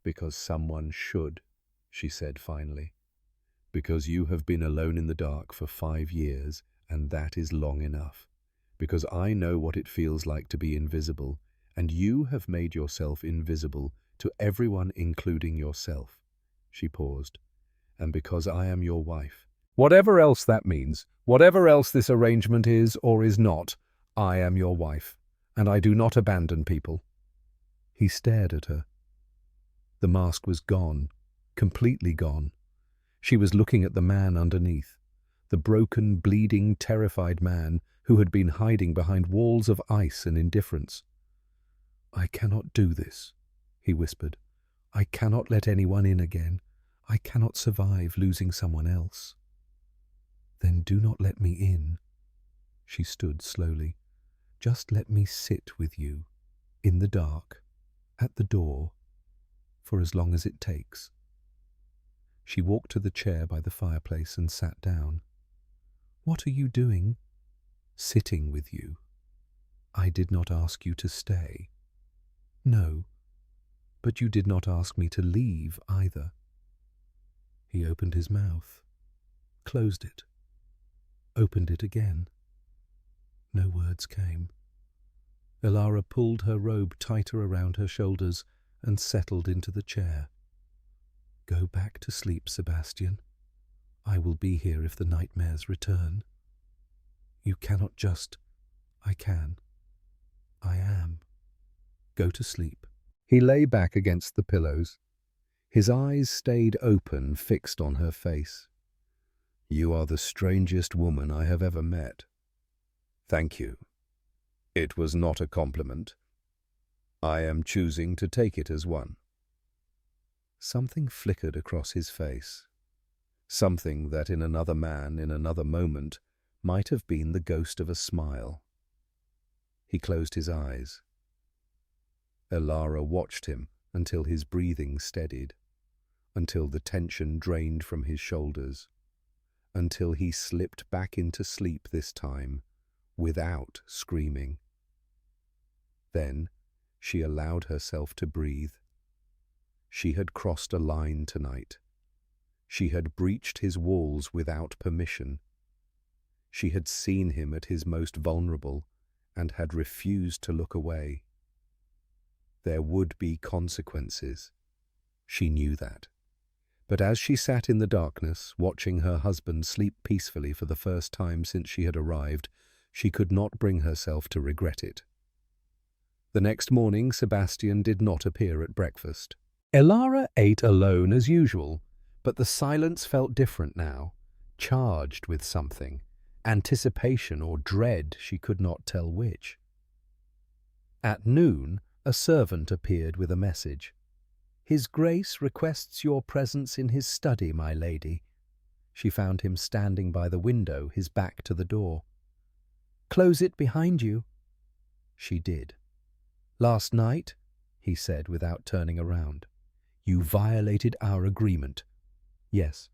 "Because someone should," she said finally. "Because you have been alone in the dark for 5 years, and that is long enough. Because I know what it feels like to be invisible, and you have made yourself invisible to everyone, including yourself. She paused. And because I am your wife. Whatever else that means, whatever else this arrangement is or is not, I am your wife, and I do not abandon people. He stared at her. The mask was gone, completely gone. She was looking at the man underneath, the broken, bleeding, terrified man who had been hiding behind walls of ice and indifference. I cannot do this, he whispered. I cannot let anyone in again. I cannot survive losing someone else. Then do not let me in. She stood slowly. Just let me sit with you, in the dark, at the door, for as long as it takes. She walked to the chair by the fireplace and sat down. What are you doing? Sitting with you. I did not ask you to stay. No, but you did not ask me to leave either. He opened his mouth, closed it, opened it again. No words came. Elara pulled her robe tighter around her shoulders and settled into the chair. Go back to sleep, Sebastian. I will be here if the nightmares return. You cannot just... I can. I am. Go to sleep. He lay back against the pillows. His eyes stayed open, fixed on her face. You are the strangest woman I have ever met. Thank you. It was not a compliment. I am choosing to take it as one. Something flickered across his face. Something that in another man, in another moment, might have been the ghost of a smile. He closed his eyes. Elara watched him until his breathing steadied, until the tension drained from his shoulders, until he slipped back into sleep this time, without screaming. Then she allowed herself to breathe. She had crossed a line tonight. She had breached his walls without permission. She had seen him at his most vulnerable and had refused to look away. There would be consequences. She knew that. But as she sat in the darkness, watching her husband sleep peacefully for the first time since she had arrived, she could not bring herself to regret it. The next morning, Sebastian did not appear at breakfast. Elara ate alone as usual, but the silence felt different now, charged with something, anticipation or dread, she could not tell which. At noon, a servant appeared with a message. His Grace requests your presence in his study, my lady. She found him standing by the window, his back to the door. Close it behind you. She did. Last night, he said without turning around, you violated our agreement. Yes.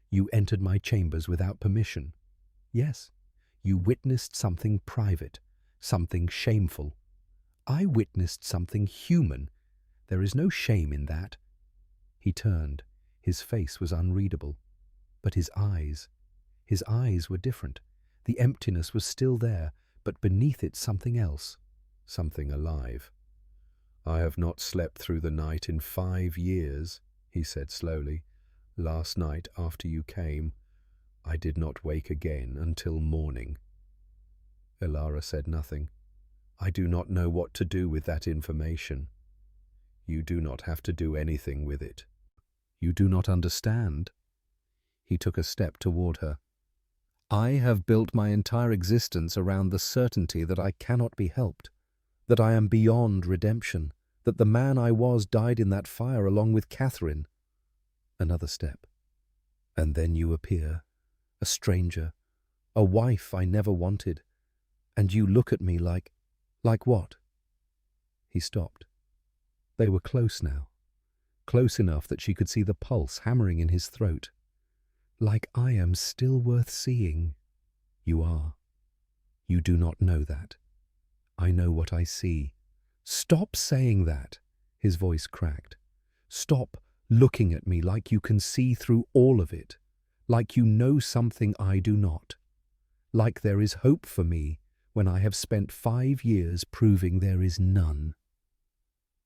You entered my chambers without permission. Yes. You witnessed something private, something shameful. I witnessed something human. There is no shame in that. He turned. His face was unreadable. But his eyes were different. The emptiness was still there, but beneath it something else, something alive. I have not slept through the night in 5 years, he said slowly. Last night, after you came, I did not wake again until morning. Elara said nothing. I do not know what to do with that information. You do not have to do anything with it. You do not understand. He took a step toward her. I have built my entire existence around the certainty that I cannot be helped, that I am beyond redemption, that the man I was died in that fire along with Catherine. Another step. And then you appear, a stranger, a wife I never wanted, and you look at me like what? He stopped. They were close now, close enough that she could see the pulse hammering in his throat. Like I am still worth seeing. You are. You do not know that. I know what I see. Stop saying that, his voice cracked. Stop looking at me like you can see through all of it, like you know something I do not, like there is hope for me when I have spent 5 years proving there is none.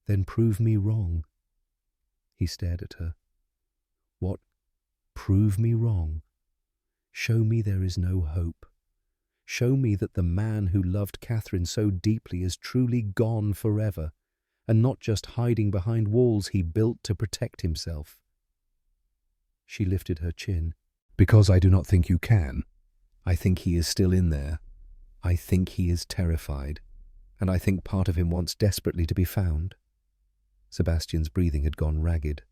Then prove me wrong. He stared at her. Prove me wrong. Show me there is no hope. Show me that the man who loved Catherine so deeply is truly gone forever, and not just hiding behind walls he built to protect himself. She lifted her chin. Because I do not think you can. I think he is still in there. I think he is terrified, and I think part of him wants desperately to be found. Sebastian's breathing had gone ragged.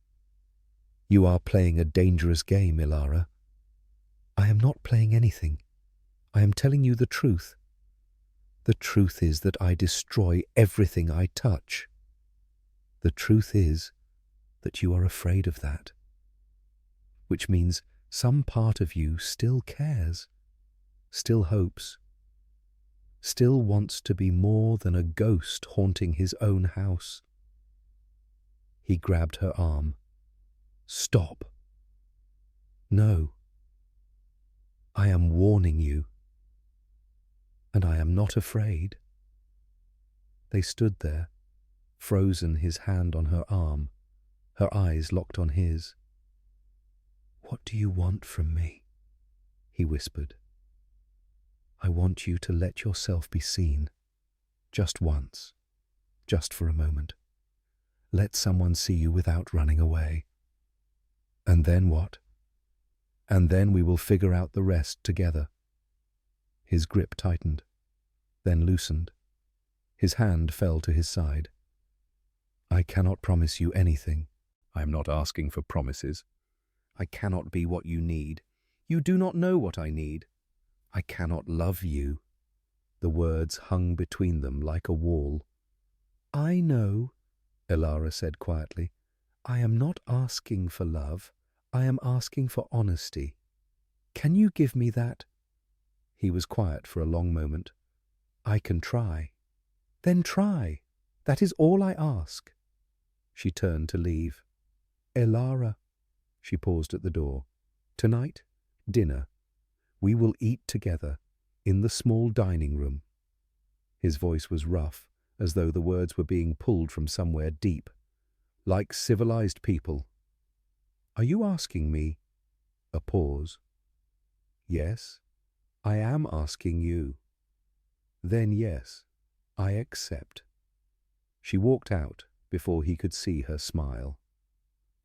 You are playing a dangerous game, Elara. I am not playing anything. I am telling you the truth. The truth is that I destroy everything I touch. The truth is that you are afraid of that. Which means some part of you still cares, still hopes, still wants to be more than a ghost haunting his own house. He grabbed her arm. Stop. No. I am warning you. And I am not afraid. They stood there, frozen, his hand on her arm, her eyes locked on his. What do you want from me? He whispered. I want you to let yourself be seen. Just once. Just for a moment. Let someone see you without running away. And then what? And then we will figure out the rest together. His grip tightened, then loosened. His hand fell to his side. I cannot promise you anything. I am not asking for promises. I cannot be what you need. You do not know what I need. I cannot love you. The words hung between them like a wall. I know, Elara said quietly. I am not asking for love. I am asking for honesty. Can you give me that? He was quiet for a long moment. I can try. Then try. That is all I ask. She turned to leave. Elara. She paused at the door. Tonight, dinner. We will eat together, in the small dining room. His voice was rough, as though the words were being pulled from somewhere deep. Like civilized people. Are you asking me? A pause. Yes, I am asking you. Then yes, I accept. She walked out before he could see her smile.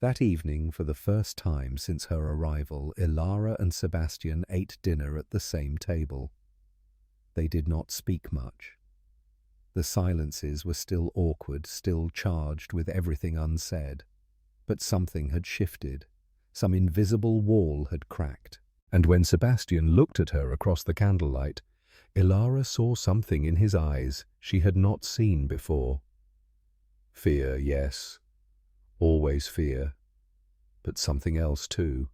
That evening, for the first time since her arrival, Elara and Sebastian ate dinner at the same table. They did not speak much. The silences were still awkward, still charged with everything unsaid. But something had shifted. Some invisible wall had cracked. And when Sebastian looked at her across the candlelight, Elara saw something in his eyes she had not seen before. Fear, yes. Always fear. But something else too.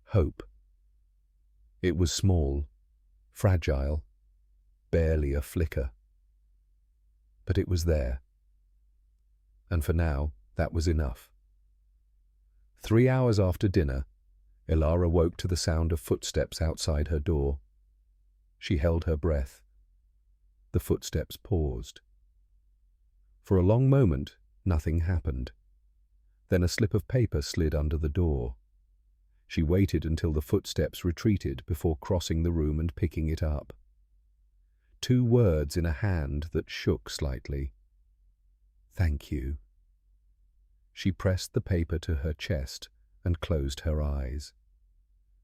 Hope. It was small, fragile, barely a flicker. But it was there. And for now, that was enough. 3 hours after dinner, Elara woke to the sound of footsteps outside her door. She held her breath. The footsteps paused. For a long moment, nothing happened. Then a slip of paper slid under the door. She waited until the footsteps retreated before crossing the room and picking it up. 2 words in a hand that shook slightly. Thank you. She pressed the paper to her chest and closed her eyes.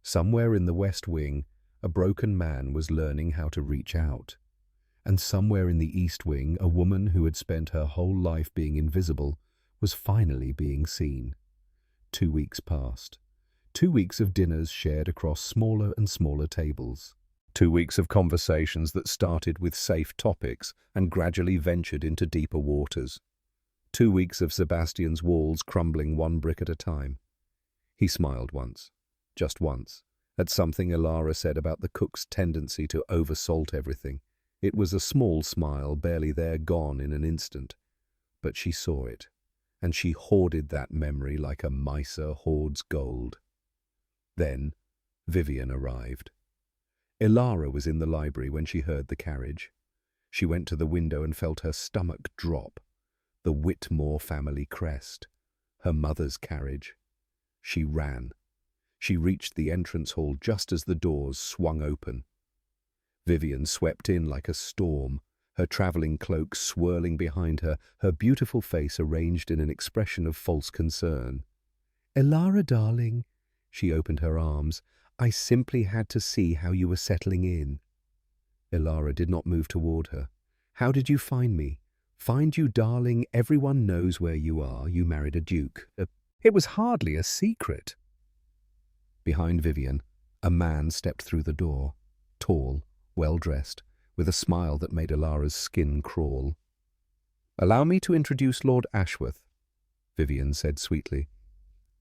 Somewhere in the West Wing, a broken man was learning how to reach out. And somewhere in the East Wing, a woman who had spent her whole life being invisible was finally being seen. 2 weeks passed. 2 weeks of dinners shared across smaller and smaller tables. 2 weeks of conversations that started with safe topics and gradually ventured into deeper waters. 2 weeks of Sebastian's walls crumbling one brick at a time. He smiled once, just once, at something Elara said about the cook's tendency to oversalt everything. It was a small smile, barely there, gone in an instant. But she saw it, and she hoarded that memory like a miser hoards gold. Then Vivian arrived. Elara was in the library when she heard the carriage. She went to the window and felt her stomach drop. The Whitmore family crest. Her mother's carriage. She ran, She reached the entrance hall just as the doors swung open. Vivian swept in like a storm, her travelling cloak swirling behind her, her beautiful face arranged in an expression of false concern. "Elara, darling," she opened her arms, "I simply had to see how you were settling in." Elara did not move toward her. "How did you find me?" "Find you, darling. Everyone knows where you are. You married a duke." It was hardly a secret. Behind Vivian, a man stepped through the door, tall, well-dressed, with a smile that made Elara's skin crawl. "Allow me to introduce Lord Ashworth," Vivian said sweetly.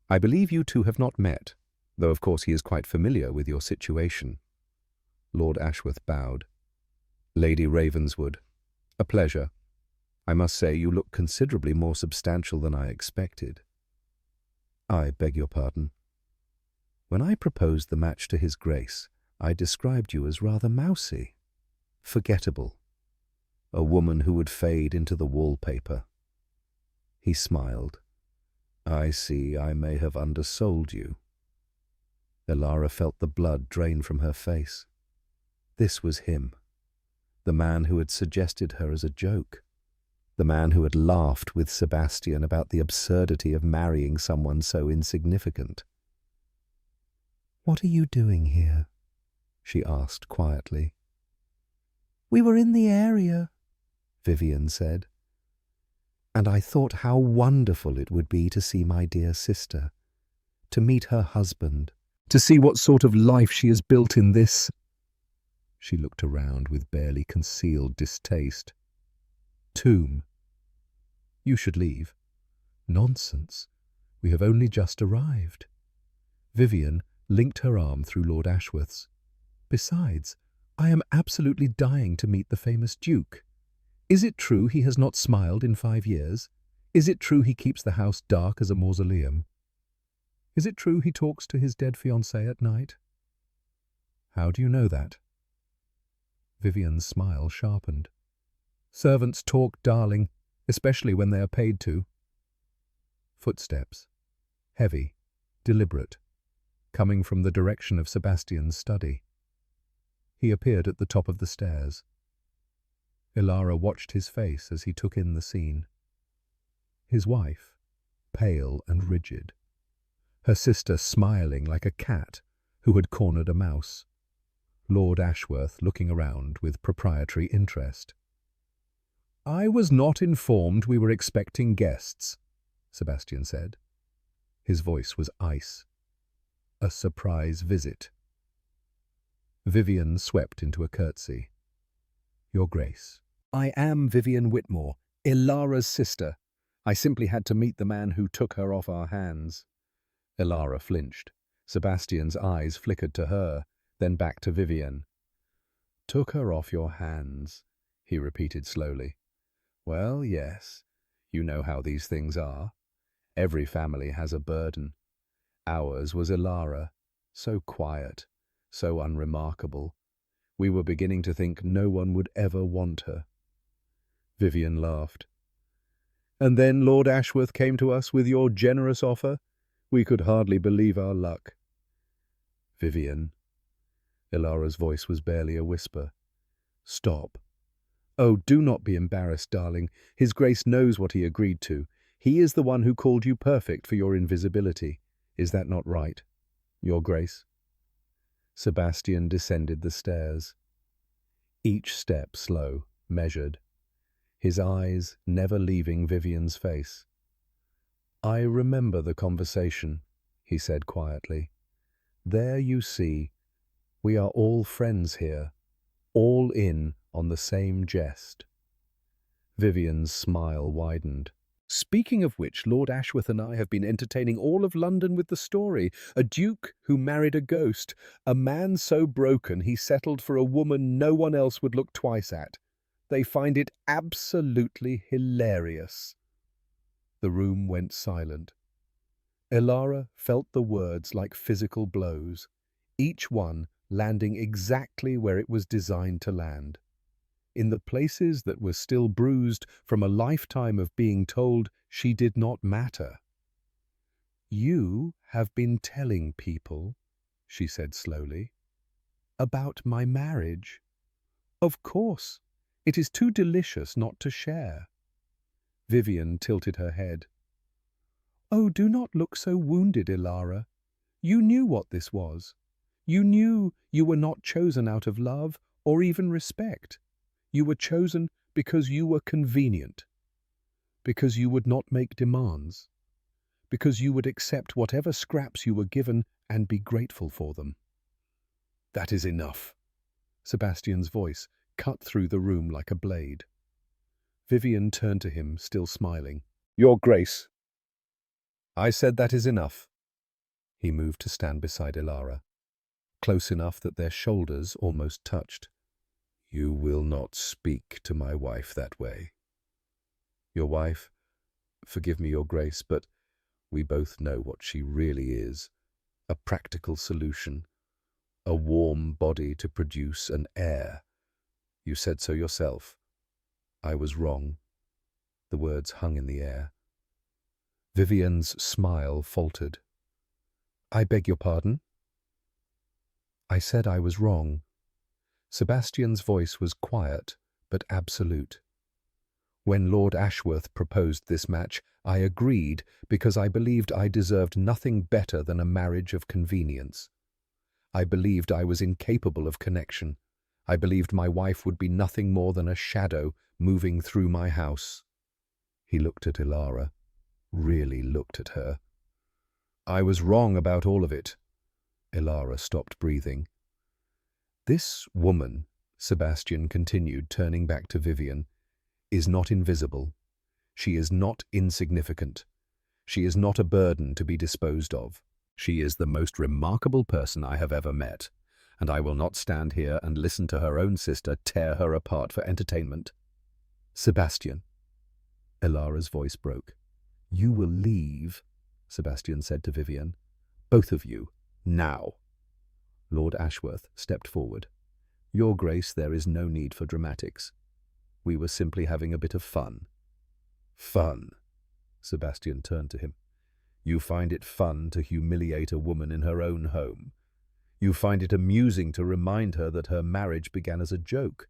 "I believe you two have not met, though of course he is quite familiar with your situation." Lord Ashworth bowed. "Lady Ravenswood, a pleasure. I must say you look considerably more substantial than I expected." "I beg your pardon. When I proposed the match to His Grace, I described you as rather mousy, forgettable, a woman who would fade into the wallpaper." He smiled. "I see I may have undersold you." Elara felt the blood drain from her face. This was him, the man who had suggested her as a joke, the man who had laughed with Sebastian about the absurdity of marrying someone so insignificant. "What are you doing here?" she asked quietly. "We were in the area," Vivian said, "and I thought how wonderful it would be to see my dear sister, to meet her husband, to see what sort of life she has built in this—" She looked around with barely concealed distaste. "Tomb. You should leave." "Nonsense. We have only just arrived." Vivian linked her arm through Lord Ashworth's. "Besides, I am absolutely dying to meet the famous Duke. Is it true he has not smiled in 5 years? Is it true he keeps the house dark as a mausoleum? Is it true he talks to his dead fiancée at night?" "How do you know that?" Vivian's smile sharpened. "Servants talk, darling, especially when they are paid to." Footsteps, heavy, deliberate, coming from the direction of Sebastian's study. He appeared at the top of the stairs. Elara watched his face as he took in the scene. His wife, pale and rigid. Her sister smiling like a cat who had cornered a mouse. Lord Ashworth looking around with proprietary interest. "I was not informed we were expecting guests," Sebastian said. His voice was ice. "A surprise visit." Vivian swept into a curtsy. "Your Grace, I am Vivian Whitmore, Elara's sister. I simply had to meet the man who took her off our hands." Elara flinched. Sebastian's eyes flickered to her, then back to Vivian. "Took her off your hands," he repeated slowly. "Well, yes, you know how these things are. Every family has a burden. Ours was Elara, so quiet, so unremarkable. We were beginning to think no one would ever want her." Vivian laughed. "And then Lord Ashworth came to us with your generous offer? We could hardly believe our luck." "Vivian," Elara's voice was barely a whisper. "Stop. Oh, do not be embarrassed, darling. His Grace knows what he agreed to. He is the one who called you perfect for your invisibility. Is that not right, Your Grace?" Sebastian descended the stairs. Each step slow, measured, his eyes never leaving Vivian's face. "I remember the conversation," he said quietly. "There you see, we are all friends here, all in on the same jest." Vivian's smile widened. "Speaking of which, Lord Ashworth and I have been entertaining all of London with the story. A duke who married a ghost, a man so broken he settled for a woman no one else would look twice at. They find it absolutely hilarious." The room went silent. Elara felt the words like physical blows, each one landing exactly where it was designed to land. In the places that were still bruised from a lifetime of being told she did not matter. You have been telling people, she said slowly, about my marriage. Of course, it is too delicious not to share. Vivian tilted her head. Oh, do not look so wounded, Elara. You knew what this was. You knew you were not chosen out of love or even respect. You were chosen because you were convenient, because you would not make demands, because you would accept whatever scraps you were given and be grateful for them. That is enough. Sebastian's voice cut through the room like a blade. Vivian turned to him, still smiling. Your Grace. I said that is enough. He moved to stand beside Elara, close enough that their shoulders almost touched. You will not speak to my wife that way. Your wife, forgive me, Your Grace, but we both know what she really is. A practical solution. A warm body to produce an heir. You said so yourself. I was wrong. The words hung in the air. Vivian's smile faltered. I beg your pardon? I said I was wrong. Sebastian's voice was quiet, but absolute. When Lord Ashworth proposed this match, I agreed because I believed I deserved nothing better than a marriage of convenience. I believed I was incapable of connection. I believed my wife would be nothing more than a shadow moving through my house. He looked at Elara, really looked at her. I was wrong about all of it. Elara stopped breathing. This woman, Sebastian continued, turning back to Vivian, is not invisible. She is not insignificant. She is not a burden to be disposed of. She is the most remarkable person I have ever met, and I will not stand here and listen to her own sister tear her apart for entertainment. Sebastian. Elara's voice broke. You will leave, Sebastian said to Vivian. Both of you, now. Lord Ashworth stepped forward. Your Grace, there is no need for dramatics. We were simply having a bit of fun. Fun? Sebastian turned to him. You find it fun to humiliate a woman in her own home. You find it amusing to remind her that her marriage began as a joke.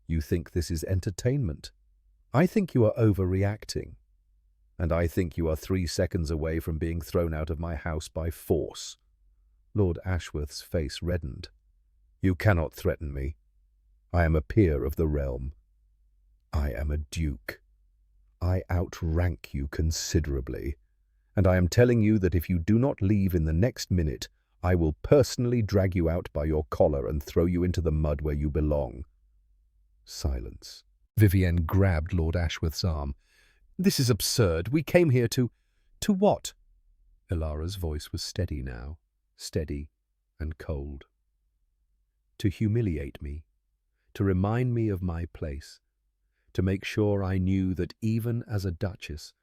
You think this is entertainment. I think you are overreacting. And I think you are 3 seconds away from being thrown out of my house by force. Lord Ashworth's face reddened. You cannot threaten me. I am a peer of the realm. I am a duke. I outrank you considerably. And I am telling you that if you do not leave in the next minute, I will personally drag you out by your collar and throw you into the mud where you belong. Silence. Vivian grabbed Lord Ashworth's arm. This is absurd. We came here to what? Elara's voice was steady now, steady and cold. To humiliate me, to remind me of my place, to make sure I knew that even as a duchess,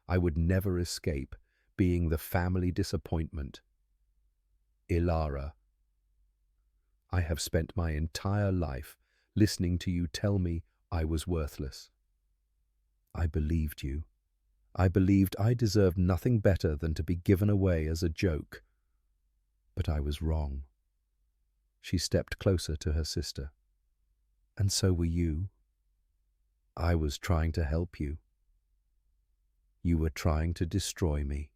I would never escape being the family disappointment. Elara, I have spent my entire life listening to you tell me I was worthless. I believed you. I believed I deserved nothing better than to be given away as a joke. But I was wrong. She stepped closer to her sister. And so were you. I was trying to help you. You were trying to destroy me,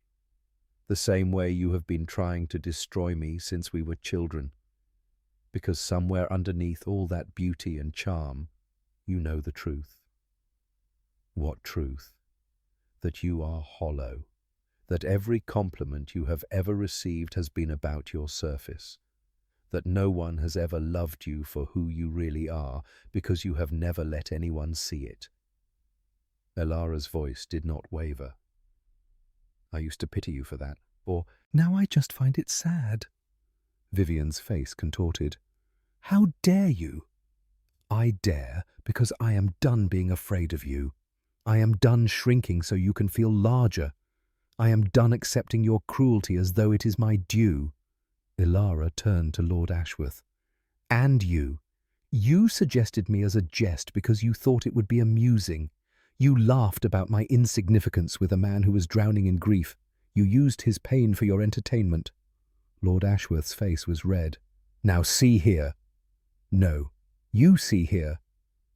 the same way you have been trying to destroy me since we were children, because somewhere underneath all that beauty and charm, you know the truth. What truth? That you are hollow, that every compliment you have ever received has been about your surface, that no one has ever loved you for who you really are because you have never let anyone see it. Elara's voice did not waver. I used to pity you for that, or now I just find it sad. Vivian's face contorted. How dare you? I dare because I am done being afraid of you. I am done shrinking so you can feel larger. I am done accepting your cruelty as though it is my due. Elara turned to Lord Ashworth. And you. You suggested me as a jest because you thought it would be amusing. You laughed about my insignificance with a man who was drowning in grief. You used his pain for your entertainment. Lord Ashworth's face was red. Now see here. No, you see here.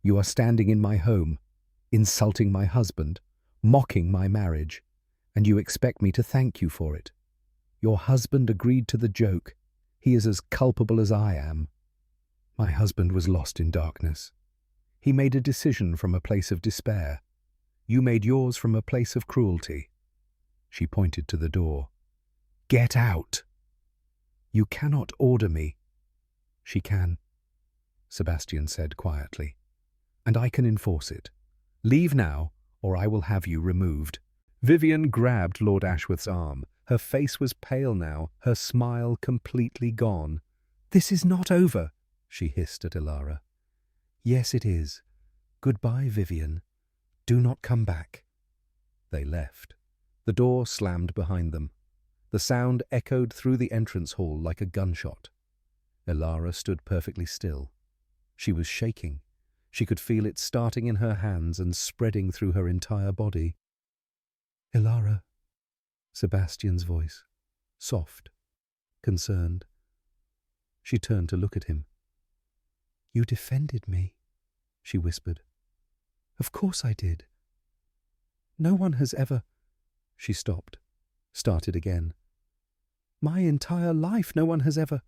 You are standing in my home, insulting my husband, mocking my marriage, and you expect me to thank you for it. Your husband agreed to the joke. He is as culpable as I am. My husband was lost in darkness. He made a decision from a place of despair. You made yours from a place of cruelty. She pointed to the door. Get out! You cannot order me. She can, Sebastian said quietly, and I can enforce it. Leave now, or I will have you removed. Vivian grabbed Lord Ashworth's arm. Her face was pale now, her smile completely gone. This is not over, she hissed at Elara. Yes, it is. Goodbye, Vivian. Do not come back. They left. The door slammed behind them. The sound echoed through the entrance hall like a gunshot. Elara stood perfectly still. She was shaking. She could feel it starting in her hands and spreading through her entire body. Elara, Sebastian's voice, soft, concerned. She turned to look at him. You defended me, she whispered. Of course I did. No one has ever... She stopped, started again. My entire life no one has ever...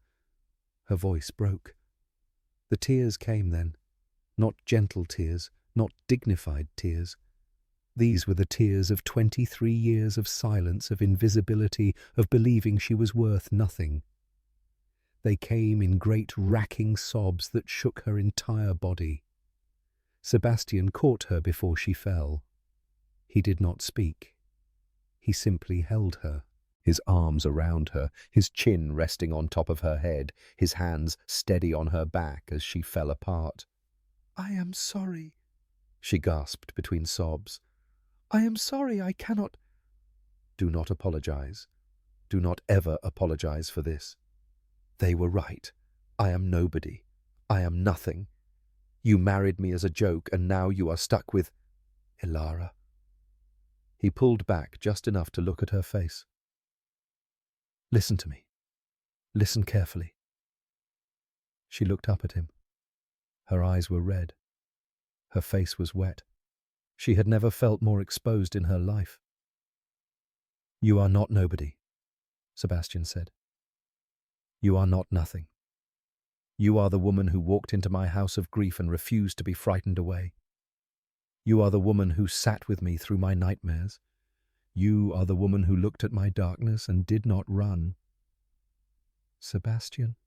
Her voice broke. The tears came then, not gentle tears, not dignified tears. These were the tears of 23 years of silence, of invisibility, of believing she was worth nothing. They came in great racking sobs that shook her entire body. Sebastian caught her before she fell. He did not speak. He simply held her, his arms around her, his chin resting on top of her head, his hands steady on her back as she fell apart. I am sorry, she gasped between sobs. I am sorry, I cannot... Do not apologize. Do not ever apologize for this. They were right. I am nobody. I am nothing. You married me as a joke, and now you are stuck with... Elara. He pulled back just enough to look at her face. Listen to me. Listen carefully. She looked up at him. Her eyes were red. Her face was wet. She had never felt more exposed in her life. You are not nobody, Sebastian said. You are not nothing. You are the woman who walked into my house of grief and refused to be frightened away. You are the woman who sat with me through my nightmares. You are the woman who looked at my darkness and did not run. Sebastian,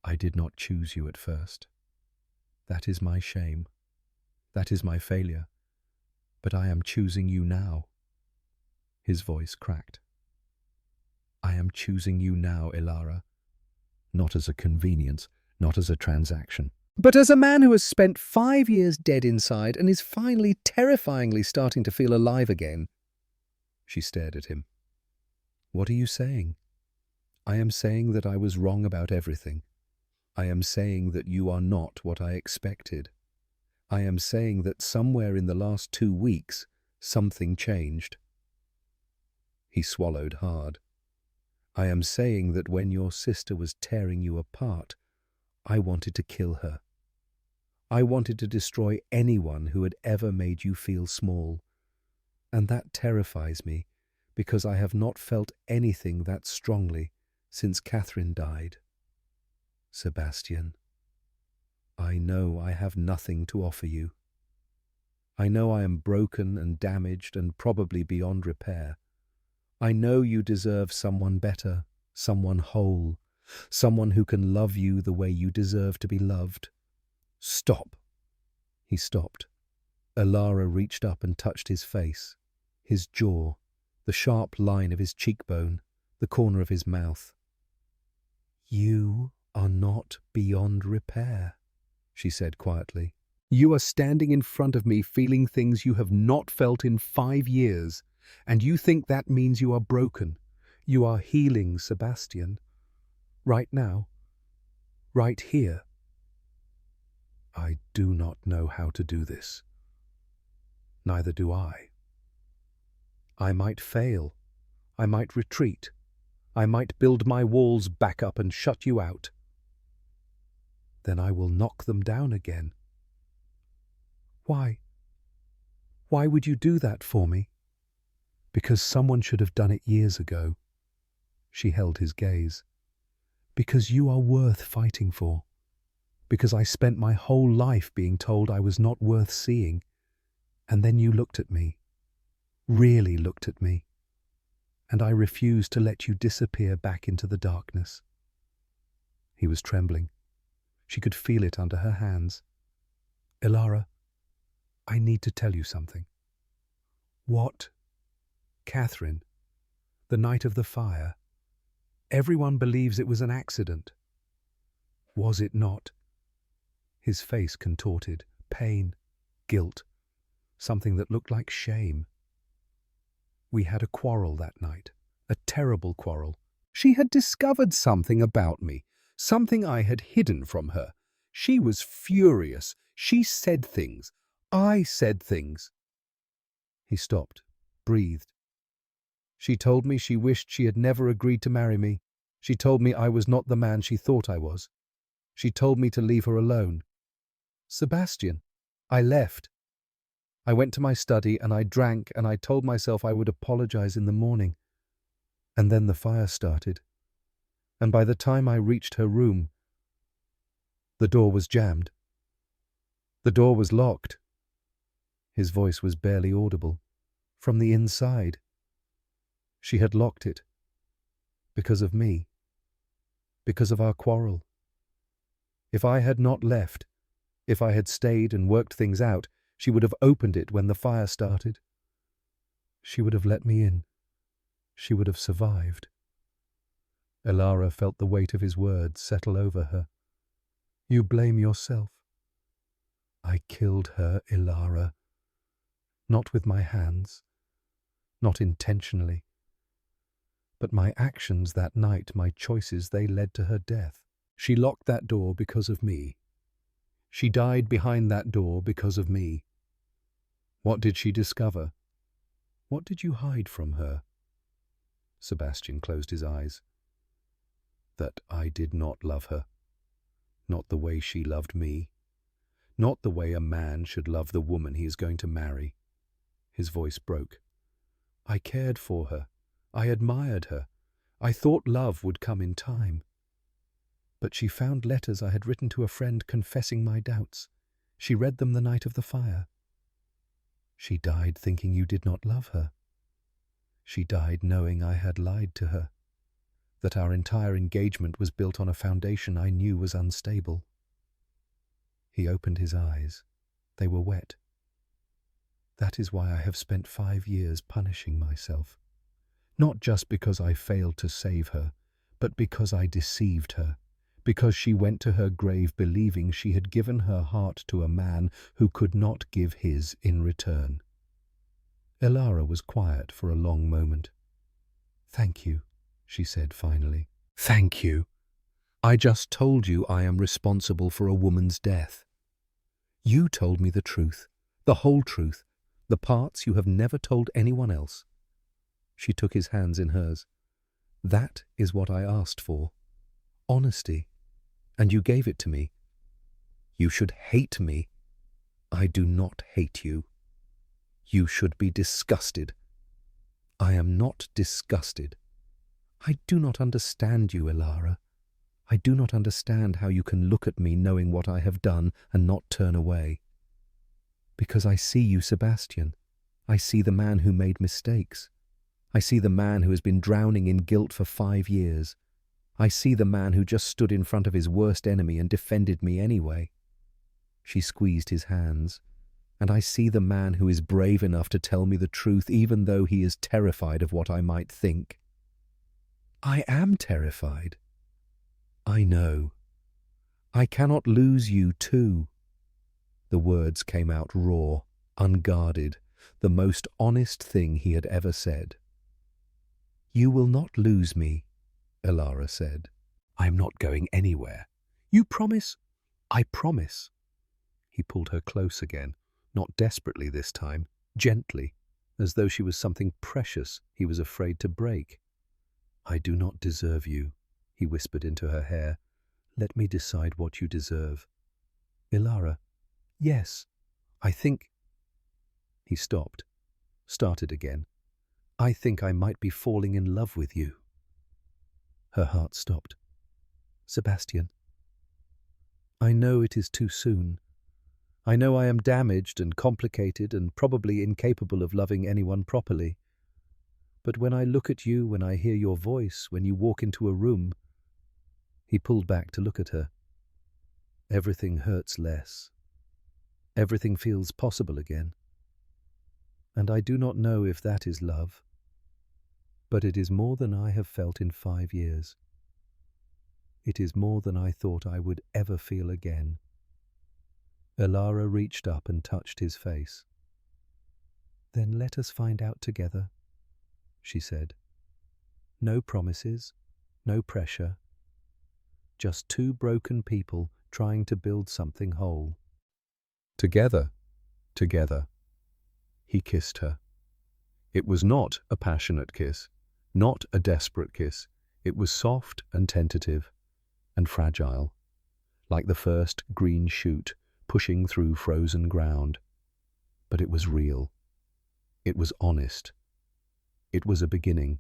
I did not choose you at first. That is my shame. That is my failure. But I am choosing you now. His voice cracked. I am choosing you now, Elara. Not as a convenience, not as a transaction, but as a man who has spent 5 years dead inside and is finally terrifyingly starting to feel alive again. She stared at him. What are you saying? I am saying that I was wrong about everything. I am saying that you are not what I expected. I am saying that somewhere in the last 2 weeks, something changed. He swallowed hard. I am saying that when your sister was tearing you apart, I wanted to kill her. I wanted to destroy anyone who had ever made you feel small. And that terrifies me, because I have not felt anything that strongly since Catherine died. Sebastian, I know I have nothing to offer you. I know I am broken and damaged and probably beyond repair. I know you deserve someone better, someone whole, someone who can love you the way you deserve to be loved. Stop. He stopped. Elara reached up and touched his face, his jaw, the sharp line of his cheekbone, the corner of his mouth. You are not beyond repair, she said quietly. You are standing in front of me feeling things you have not felt in 5 years, and you think that means you are broken. You are healing, Sebastian. Right now. Right here. I do not know how to do this. Neither do I. I might fail, I might retreat. I might build my walls back up and shut you out. Then I will knock them down again. Why? Why would you do that for me? Because someone should have done it years ago. She held his gaze. Because you are worth fighting for. Because I spent my whole life being told I was not worth seeing. And then you looked at me. Really looked at me. And I refused to let you disappear back into the darkness. He was trembling. She could feel it under her hands. Elara, I need to tell you something. What? Catherine, the night of the fire. Everyone believes it was an accident. Was it not? His face contorted. Pain, guilt, something that looked like shame. We had a quarrel that night, a terrible quarrel. She had discovered something about me, something I had hidden from her. She was furious. She said things. I said things. He stopped, breathed. She told me she wished she had never agreed to marry me. She told me I was not the man she thought I was. She told me to leave her alone. Sebastian, I left. I went to my study and I drank and I told myself I would apologize in the morning. And then the fire started. And by the time I reached her room, the door was jammed. The door was locked. His voice was barely audible. From the inside. She had locked it. Because of me. Because of our quarrel. If I had not left, if I had stayed and worked things out, she would have opened it when the fire started. She would have let me in. She would have survived. Elara felt the weight of his words settle over her. You blame yourself. I killed her, Elara. Not with my hands. Not intentionally. But my actions that night, my choices, they led to her death. She locked that door because of me. She died behind that door because of me. What did she discover? What did you hide from her? Sebastian closed his eyes. That I did not love her. Not the way she loved me. Not the way a man should love the woman he is going to marry. His voice broke. I cared for her. I admired her. I thought love would come in time. But she found letters I had written to a friend confessing my doubts. She read them the night of the fire. She died thinking you did not love her. She died knowing I had lied to her, that our entire engagement was built on a foundation I knew was unstable. He opened his eyes. They were wet. That is why I have spent 5 years punishing myself. Not just because I failed to save her, but because I deceived her, because she went to her grave believing she had given her heart to a man who could not give his in return. Elara was quiet for a long moment. Thank you, she said finally. Thank you. I just told you I am responsible for a woman's death. You told me the truth, the whole truth, the parts you have never told anyone else. She took his hands in hers. That is what I asked for. Honesty. And you gave it to me. You should hate me. I do not hate you. You should be disgusted. I am not disgusted. I do not understand you, Elara. I do not understand how you can look at me knowing what I have done and not turn away. Because I see you, Sebastian. I see the man who made mistakes. I see the man who has been drowning in guilt for 5 years. I see the man who just stood in front of his worst enemy and defended me anyway. She squeezed his hands. And I see the man who is brave enough to tell me the truth even though he is terrified of what I might think. I am terrified. I know. I cannot lose you too. The words came out raw, unguarded, the most honest thing he had ever said. You will not lose me, Elara said. I am not going anywhere. You promise? I promise. He pulled her close again, not desperately this time, gently. as though she was something precious he was afraid to break. "I do not deserve you," he whispered into her hair. "Let me decide what you deserve." "Elara, yes, I think—" He stopped, started again. "I think I might be falling in love with you." Her heart stopped. "Sebastian, I know it is too soon. I know I am damaged and complicated and probably incapable of loving anyone properly. But when I look at you, when I hear your voice, when you walk into a room—" He pulled back to look at her. "Everything hurts less. Everything feels possible again. And I do not know if that is love, but it is more than I have felt in 5 years. It is more than I thought I would ever feel again." Elara reached up and touched his face. "Then let us find out together," she said. "No promises, no pressure. Just two broken people trying to build something whole." Together, together. He kissed her. It was not a passionate kiss, not a desperate kiss. It was soft and tentative and fragile, like the first green shoot pushing through frozen ground. But it was real. It was honest. It was a beginning.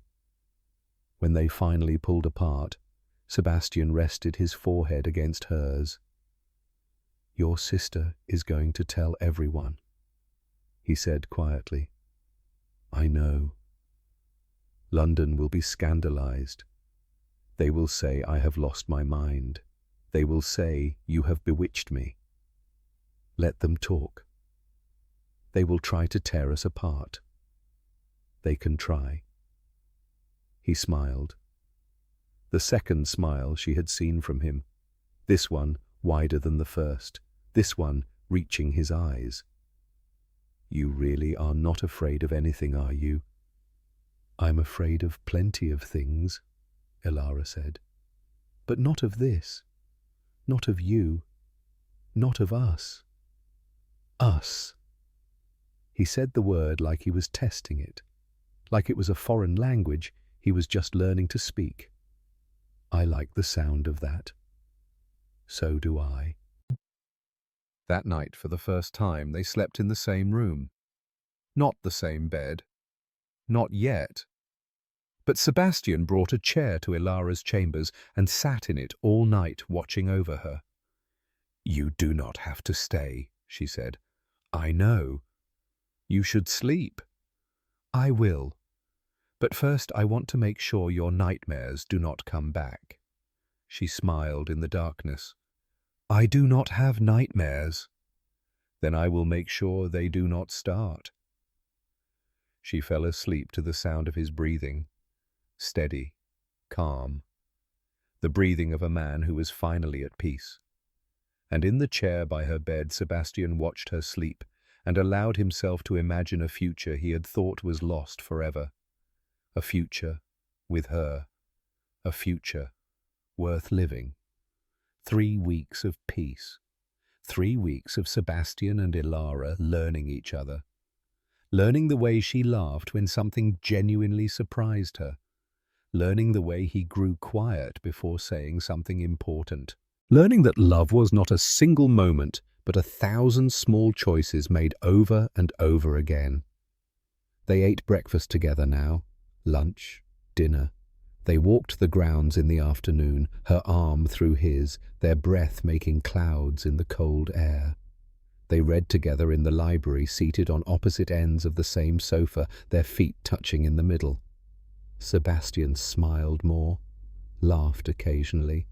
When they finally pulled apart, Sebastian rested his forehead against hers. "Your sister is going to tell everyone," he said quietly. "I know. London will be scandalized. They will say I have lost my mind. They will say you have bewitched me. Let them talk. They will try to tear us apart. They can try." He smiled. The second smile she had seen from him. This one wider than the first. This one reaching his eyes. "You really are not afraid of anything, are you?" "I'm afraid of plenty of things," Elara said. "But not of this. Not of you. Not of us. Us." He said the word like he was testing it, like it was a foreign language he was just learning to speak. "I like the sound of that. So do I." That night, for the first time, they slept in the same room. Not the same bed. Not yet. But Sebastian brought a chair to Elara's chambers and sat in it all night, watching over her. "You do not have to stay," she said. "I know. You should sleep." "I will. But first I want to make sure your nightmares do not come back." She smiled in the darkness. "I do not have nightmares." "Then I will make sure they do not start." She fell asleep to the sound of his breathing. Steady, calm. The breathing of a man who is finally at peace. And in the chair by her bed, Sebastian watched her sleep and allowed himself to imagine a future he had thought was lost forever. A future with her. A future worth living. 3 weeks of peace. 3 weeks of Sebastian and Elara learning each other. Learning the way she laughed when something genuinely surprised her. Learning the way he grew quiet before saying something important. Learning that love was not a single moment, but 1,000 small choices made over and over again. They ate breakfast together now, lunch, dinner. They walked the grounds in the afternoon, her arm through his, their breath making clouds in the cold air. They read together in the library, seated on opposite ends of the same sofa, their feet touching in the middle. Sebastian smiled more, laughed occasionally.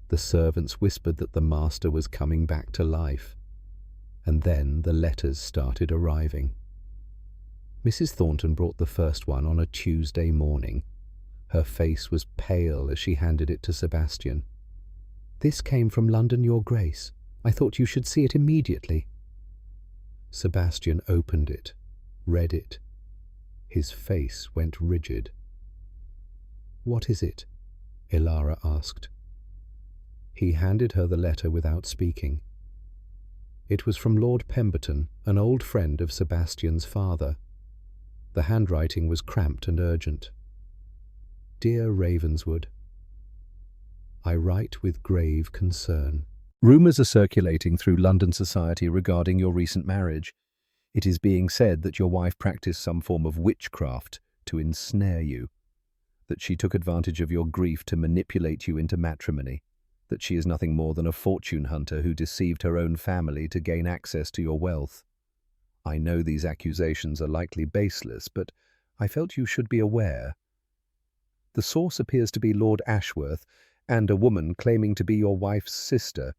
The servants whispered that the master was coming back to life. And then the letters started arriving. Mrs. Thornton brought the first one on a Tuesday morning. Her face was pale as she handed it to Sebastian. "This came from London, Your Grace. I thought you should see it immediately." Sebastian opened it, read it. His face went rigid. "What is it?" Elara asked. He handed her the letter without speaking. It was from Lord Pemberton, an old friend of Sebastian's father. The handwriting was cramped and urgent. Dear Ravenswood, I write with grave concern. Rumours are circulating through London society regarding your recent marriage. It is being said that your wife practiced some form of witchcraft to ensnare you, that she took advantage of your grief to manipulate you into matrimony, that she is nothing more than a fortune hunter who deceived her own family to gain access to your wealth. I know these accusations are likely baseless, but I felt you should be aware. The source appears to be Lord Ashworth and a woman claiming to be your wife's sister.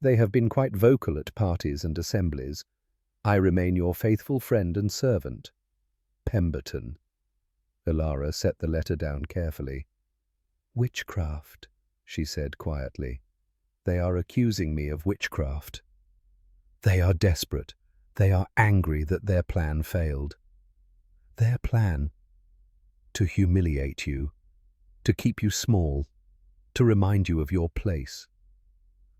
They have been quite vocal at parties and assemblies. I remain your faithful friend and servant, Pemberton. Elara set the letter down carefully. Witchcraft, she said quietly. They are accusing me of witchcraft. They are desperate. They are angry that their plan failed. Their plan? To humiliate you, to keep you small, to remind you of your place.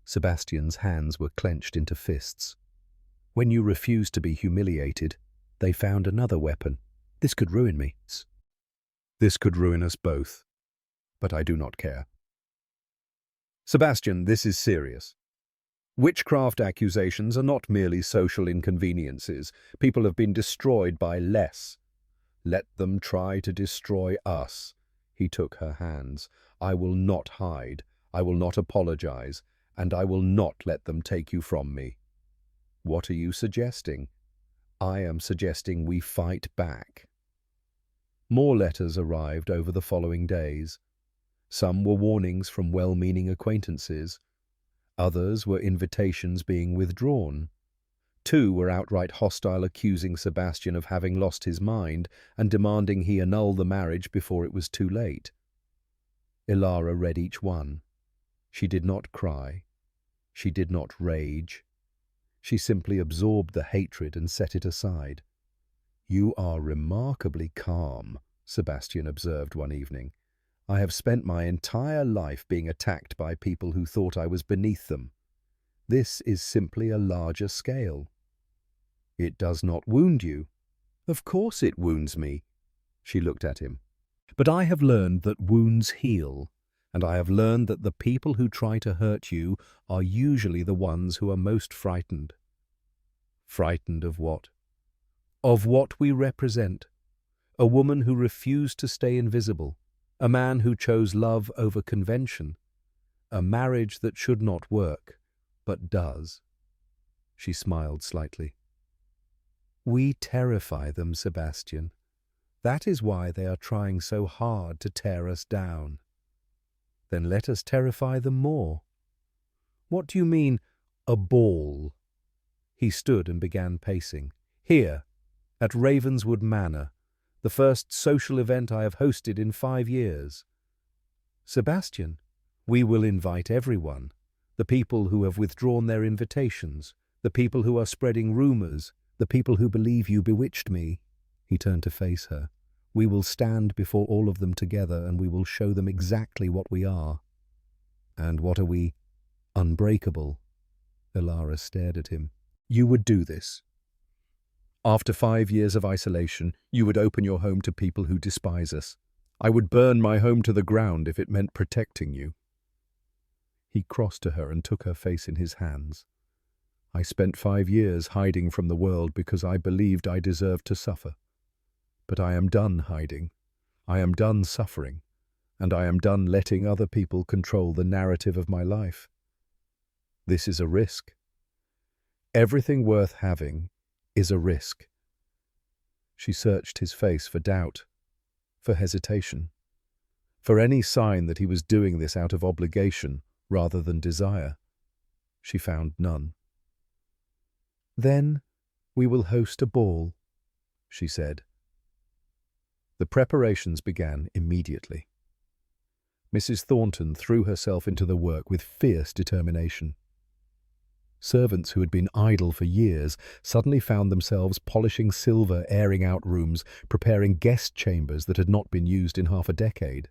Sebastian's hands were clenched into fists. When you refused to be humiliated, they found another weapon. This could ruin me. This could ruin us both, but I do not care. Sebastian, this is serious. Witchcraft accusations are not merely social inconveniences. People have been destroyed by less. Let them try to destroy us. He took her hands. I will not hide. I will not apologize. And I will not let them take you from me. What are you suggesting? I am suggesting we fight back. More letters arrived over the following days. Some were warnings from well-meaning acquaintances. Others were invitations being withdrawn. 2 were outright hostile, accusing Sebastian of having lost his mind and demanding he annul the marriage before it was too late. Elara read each one. She did not cry. She did not rage. She simply absorbed the hatred and set it aside. You are remarkably calm, Sebastian observed one evening. I have spent my entire life being attacked by people who thought I was beneath them. This is simply a larger scale. It does not wound you. Of course it wounds me. She looked at him. But I have learned that wounds heal, and I have learned that the people who try to hurt you are usually the ones who are most frightened. Frightened of what? Of what we represent. A woman who refused to stay invisible. A man who chose love over convention. A marriage that should not work, but does. She smiled slightly. We terrify them, Sebastian. That is why they are trying so hard to tear us down. Then let us terrify them more. What do you mean, a ball? He stood and began pacing. Here, at Ravenswood Manor, the first social event I have hosted in 5 years. Sebastian, we will invite everyone. The people who have withdrawn their invitations, the people who are spreading rumors, the people who believe you bewitched me. He turned to face her. We will stand before all of them together and we will show them exactly what we are. And what are we? Unbreakable. Elara stared at him. You would do this. After 5 years of isolation, you would open your home to people who despise us. I would burn my home to the ground if it meant protecting you. He crossed to her and took her face in his hands. I spent 5 years hiding from the world because I believed I deserved to suffer. But I am done hiding. I am done suffering. And I am done letting other people control the narrative of my life. This is a risk. Everything worth having is a risk. She searched his face for doubt, for hesitation, for any sign that he was doing this out of obligation rather than desire. She found none. Then we will host a ball, she said. The preparations began immediately. Mrs. Thornton threw herself into the work with fierce determination. Servants who had been idle for years suddenly found themselves polishing silver, airing out rooms, preparing guest chambers that had not been used in half a decade.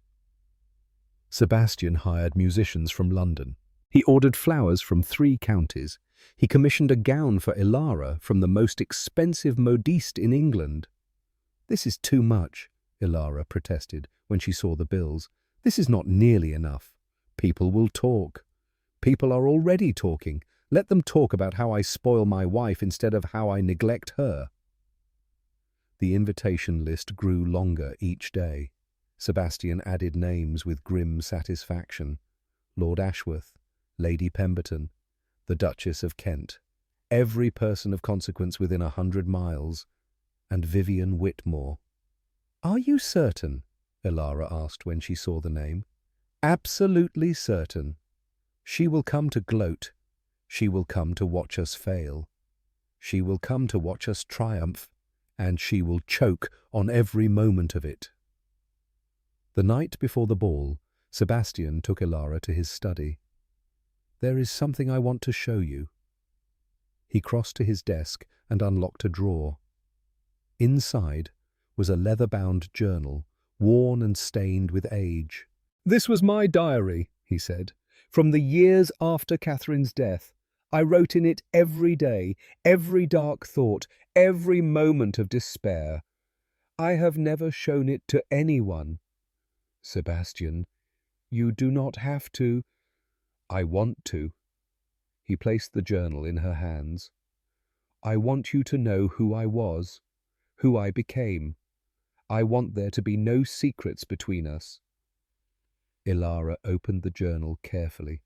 Sebastian hired musicians from London. He ordered flowers from 3 counties. He commissioned a gown for Elara from the most expensive modiste in England. This is too much, Elara protested when she saw the bills. This is not nearly enough. People will talk. People are already talking. Let them talk about how I spoil my wife instead of how I neglect her. The invitation list grew longer each day. Sebastian added names with grim satisfaction. Lord Ashworth, Lady Pemberton, the Duchess of Kent, every person of consequence within 100 miles, and Vivian Whitmore. "Are you certain?" Elara asked when she saw the name. "Absolutely certain. She will come to gloat. She will come to watch us fail. She will come to watch us triumph, and she will choke on every moment of it." The night before the ball, Sebastian took Elara to his study. "There is something I want to show you." He crossed to his desk and unlocked a drawer. Inside was a leather-bound journal, worn and stained with age. "This was my diary," he said, "from the years after Catherine's death. I wrote in it every day, every dark thought, every moment of despair. I have never shown it to anyone." "Sebastian, you do not have to." "I want to." He placed the journal in her hands. "I want you to know who I was, who I became. I want there to be no secrets between us." Elara opened the journal carefully.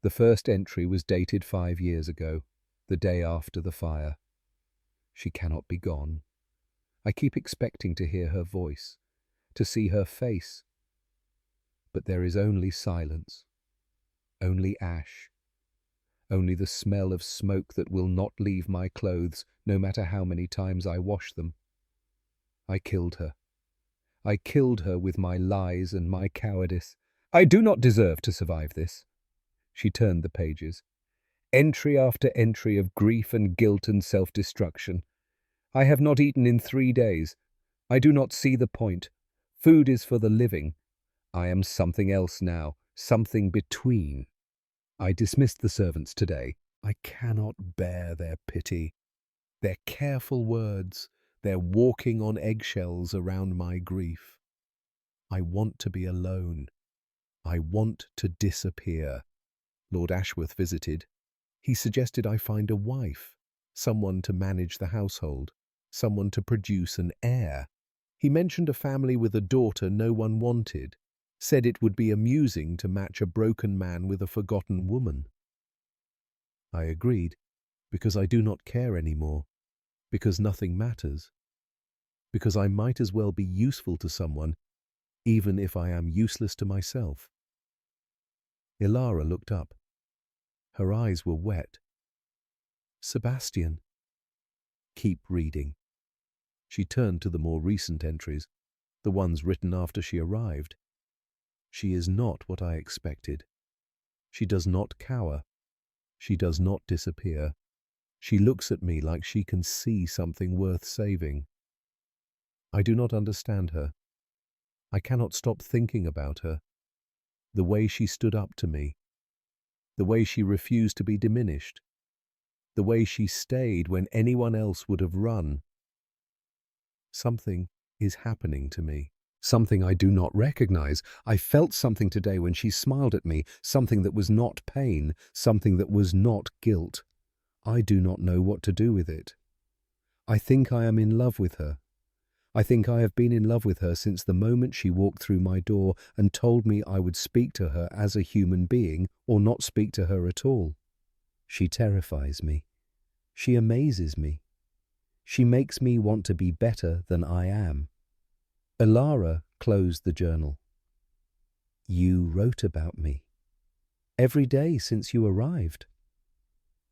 The first entry was dated 5 years ago, the day after the fire. "She cannot be gone. I keep expecting to hear her voice, to see her face. But there is only silence, only ash, only the smell of smoke that will not leave my clothes, no matter how many times I wash them. I killed her. I killed her with my lies and my cowardice. I do not deserve to survive this." She turned the pages. Entry after entry of grief and guilt and self-destruction. "I have not eaten in 3 days. I do not see the point. Food is for the living. I am something else now, something between. I dismissed the servants today. I cannot bear their pity, their careful words, their walking on eggshells around my grief. I want to be alone. I want to disappear." Lord Ashworth visited. He suggested I find a wife, someone to manage the household, someone to produce an heir. He mentioned a family with a daughter no one wanted, said it would be amusing to match a broken man with a forgotten woman. I agreed, because I do not care anymore, because nothing matters, because I might as well be useful to someone, even if I am useless to myself. Elara looked up. Her eyes were wet. "Sebastian." "Keep reading." She turned to the more recent entries, the ones written after she arrived. "She is not what I expected. She does not cower. She does not disappear. She looks at me like she can see something worth saving. I do not understand her. I cannot stop thinking about her. The way she stood up to me. The way she refused to be diminished. The way she stayed when anyone else would have run. Something is happening to me. Something I do not recognize. I felt something today when she smiled at me, something that was not pain, something that was not guilt. I do not know what to do with it. I think I am in love with her. I think I have been in love with her since the moment she walked through my door and told me I would speak to her as a human being or not speak to her at all. She terrifies me. She amazes me. She makes me want to be better than I am." Elara closed the journal. "You wrote about me. Every day since you arrived.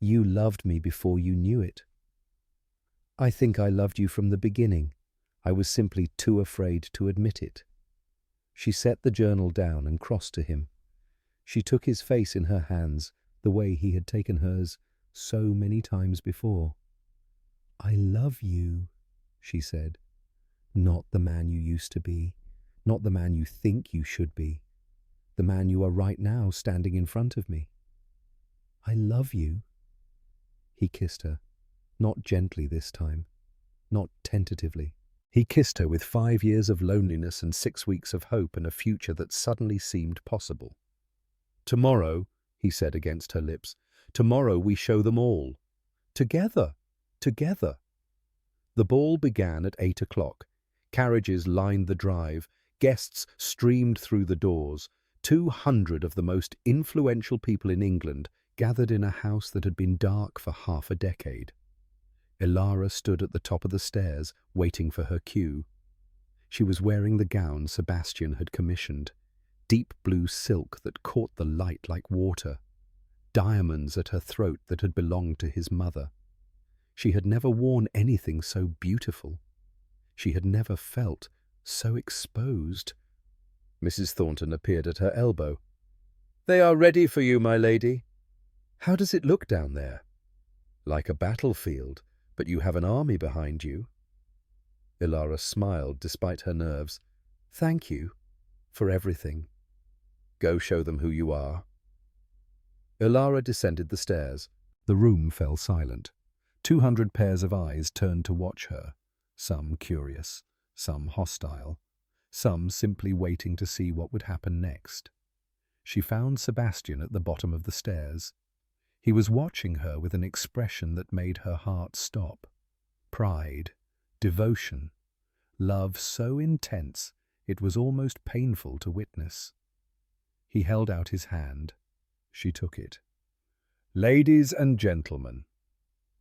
You loved me before you knew it. I think I loved you from the beginning. I was simply too afraid to admit it." She set the journal down and crossed to him. She took his face in her hands, the way he had taken hers so many times before. "I love you," she said. "Not the man you used to be, not the man you think you should be, the man you are right now standing in front of me. I love you." He kissed her, not gently this time, not tentatively. He kissed her with 5 years of loneliness and 6 weeks of hope and a future that suddenly seemed possible. "Tomorrow," he said against her lips, "tomorrow we show them all. Together, together." The ball began at 8 o'clock. Carriages lined the drive. Guests streamed through the doors. 200 of the most influential people in England gathered in a house that had been dark for half a decade. Elara stood at the top of the stairs, waiting for her cue. She was wearing the gown Sebastian had commissioned, deep blue silk that caught the light like water, diamonds at her throat that had belonged to his mother. She had never worn anything so beautiful. She had never felt so exposed. Mrs. Thornton appeared at her elbow. "They are ready for you, my lady." "How does it look down there?" "Like a battlefield, but you have an army behind you." Elara smiled despite her nerves. "Thank you for everything." "Go show them who you are." Elara descended the stairs. The room fell silent. 200 pairs of eyes turned to watch her, some curious, some hostile, some simply waiting to see what would happen next. She found Sebastian at the bottom of the stairs. He was watching her with an expression that made her heart stop. Pride, devotion, love so intense it was almost painful to witness. He held out his hand. She took it. "Ladies and gentlemen,"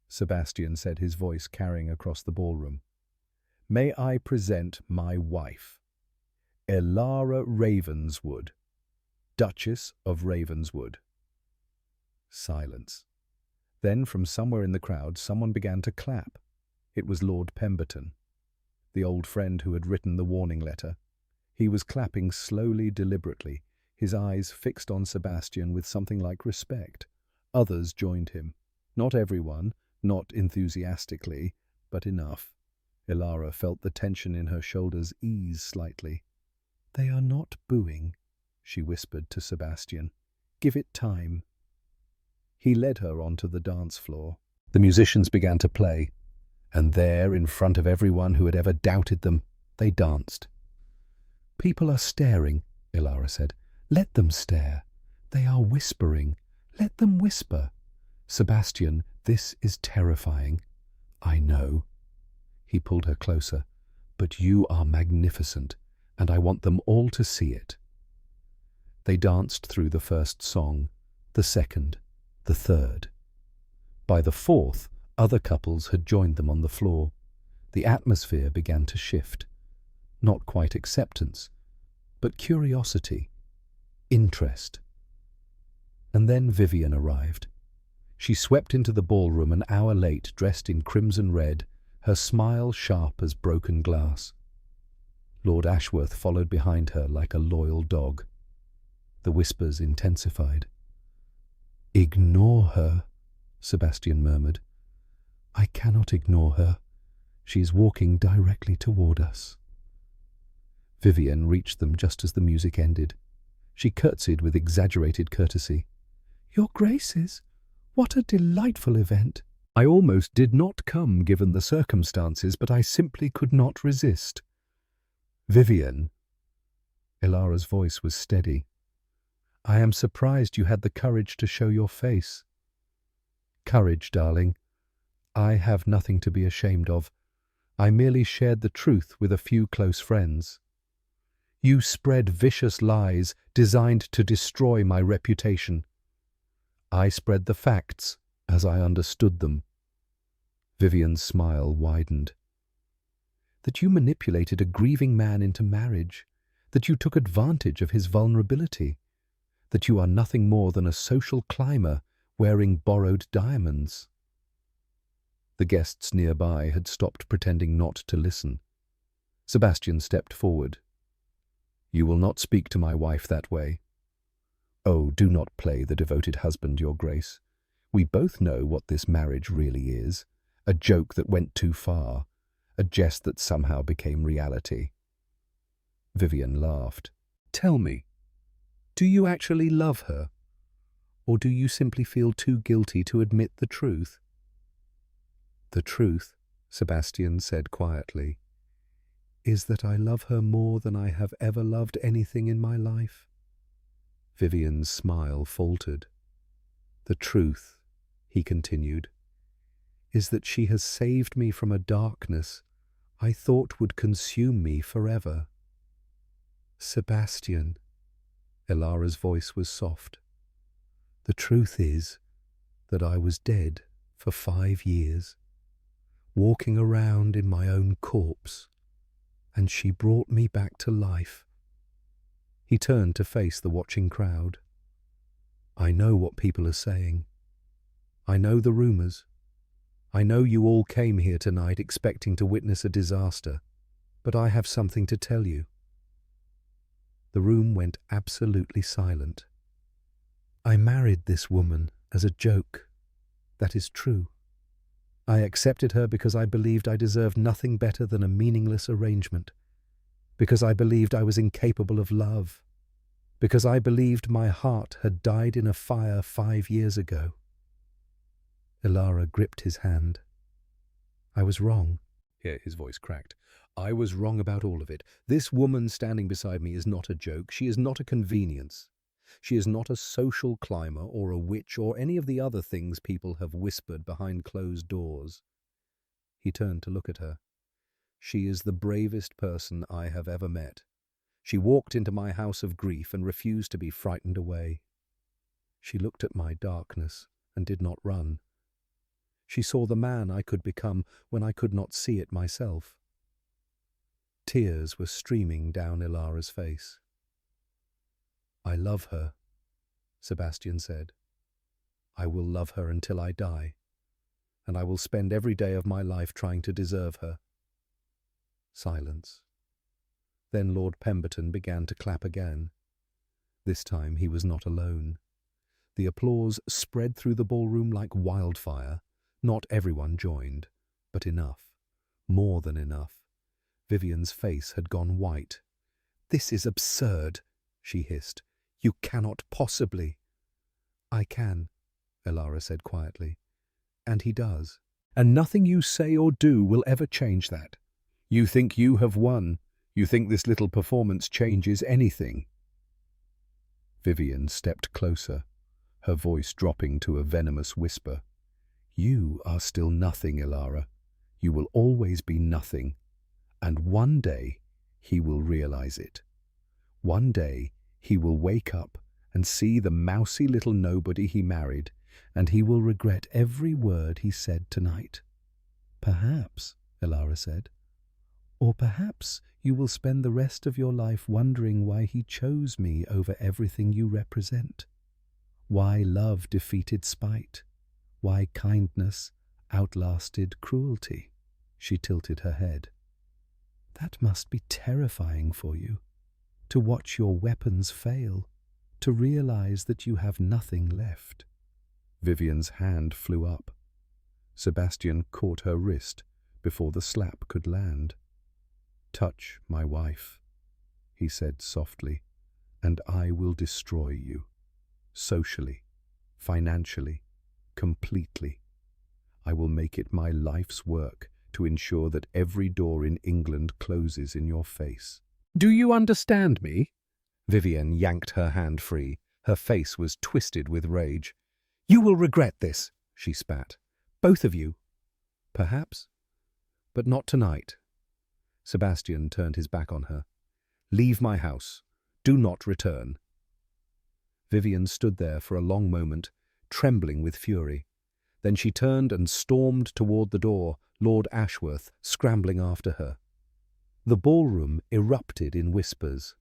Sebastian said, his voice carrying across the ballroom, "may I present my wife, Elara Ravenswood, Duchess of Ravenswood." Silence. Then from somewhere in the crowd someone began to clap. It was Lord Pemberton, the old friend who had written the warning letter. He was clapping slowly, deliberately, his eyes fixed on Sebastian with something like respect. Others joined him. Not everyone, not enthusiastically, but enough. Elara felt the tension in her shoulders ease slightly. "They are not booing," she whispered to Sebastian. "Give it time." He led her onto the dance floor. The musicians began to play, and there, in front of everyone who had ever doubted them, they danced. "People are staring," Elara said. "Let them stare. They are whispering. Let them whisper. Sebastian, this is terrifying." "I know." He pulled her closer. "But you are magnificent, and I want them all to see it." They danced through the first song, the second, the third. By the fourth, other couples had joined them on the floor. The atmosphere began to shift. Not quite acceptance, but curiosity, interest. And then Vivian arrived. She swept into the ballroom an hour late, dressed in crimson red, her smile sharp as broken glass. Lord Ashworth followed behind her like a loyal dog. The whispers intensified. "Ignore her," Sebastian murmured. "I cannot ignore her. She is walking directly toward us." Vivian reached them just as the music ended. She curtsied with exaggerated courtesy. "Your Graces, what a delightful event. I almost did not come given the circumstances, but I simply could not resist." "Vivian," Elara's voice was steady, "I am surprised you had the courage to show your face." "Courage, darling. I have nothing to be ashamed of. I merely shared the truth with a few close friends. You spread vicious lies designed to destroy my reputation. I spread the facts as I understood them." Vivian's smile widened. "That you manipulated a grieving man into marriage, that you took advantage of his vulnerability, that you are nothing more than a social climber wearing borrowed diamonds." The guests nearby had stopped pretending not to listen. Sebastian stepped forward. "You will not speak to my wife that way. Oh, do not play the devoted husband, Your Grace. We both know what this marriage really is, a joke that went too far, a jest that somehow became reality." Vivian laughed. "Tell me, do you actually love her? Or do you simply feel too guilty to admit the truth?" "The truth," Sebastian said quietly, is that I love her more than I have ever loved anything in my life." Vivian's smile faltered. "The truth," he continued, "is that she has saved me from a darkness I thought would consume me forever." "Sebastian," Elara's voice was soft, "the truth is that I was dead for 5 years, walking around in my own corpse, and she brought me back to life." He turned to face the watching crowd. "I know what people are saying. I know the rumors. I know you all came here tonight expecting to witness a disaster, but I have something to tell you." The room went absolutely silent. "I married this woman as a joke. That is true. I accepted her because I believed I deserved nothing better than a meaningless arrangement, because I believed I was incapable of love, because I believed my heart had died in a fire 5 years ago." Elara gripped his hand. "I was wrong." Here his voice cracked. "I was wrong about all of it. This woman standing beside me is not a joke. She is not a convenience. She is not a social climber or a witch or any of the other things people have whispered behind closed doors." He turned to look at her. "She is the bravest person I have ever met. She walked into my house of grief and refused to be frightened away. She looked at my darkness and did not run. She saw the man I could become when I could not see it myself." Tears were streaming down Elara's face. "I love her," Sebastian said. "I will love her until I die, and I will spend every day of my life trying to deserve her." Silence. Then Lord Pemberton began to clap again. This time he was not alone. The applause spread through the ballroom like wildfire. Not everyone joined, but enough. More than enough. Vivian's face had gone white. "This is absurd," she hissed. "You cannot possibly." "I can," Elara said quietly. "And he does. And nothing you say or do will ever change that. You think you have won. You think this little performance changes anything." Vivian stepped closer, her voice dropping to a venomous whisper. "You are still nothing, Elara. You will always be nothing. And one day he will realize it. One day he will wake up and see the mousy little nobody he married, and he will regret every word he said tonight." "Perhaps," Elara said. "Or perhaps you will spend the rest of your life wondering why he chose me over everything you represent. Why love defeated spite. Why kindness outlasted cruelty." She tilted her head. "That must be terrifying for you, to watch your weapons fail, to realize that you have nothing left." Vivian's hand flew up. Sebastian caught her wrist before the slap could land. "Touch my wife," he said softly, "and I will destroy you. Socially, financially, completely. I will make it my life's work to ensure that every door in England closes in your face." "Do you understand me?" Vivian yanked her hand free. Her face was twisted with rage. "You will regret this," she spat. "Both of you." "Perhaps, but not tonight." Sebastian turned his back on her. "Leave my house. Do not return." Vivian stood there for a long moment, trembling with fury. Then she turned and stormed toward the door, Lord Ashworth scrambling after her. The ballroom erupted in whispers.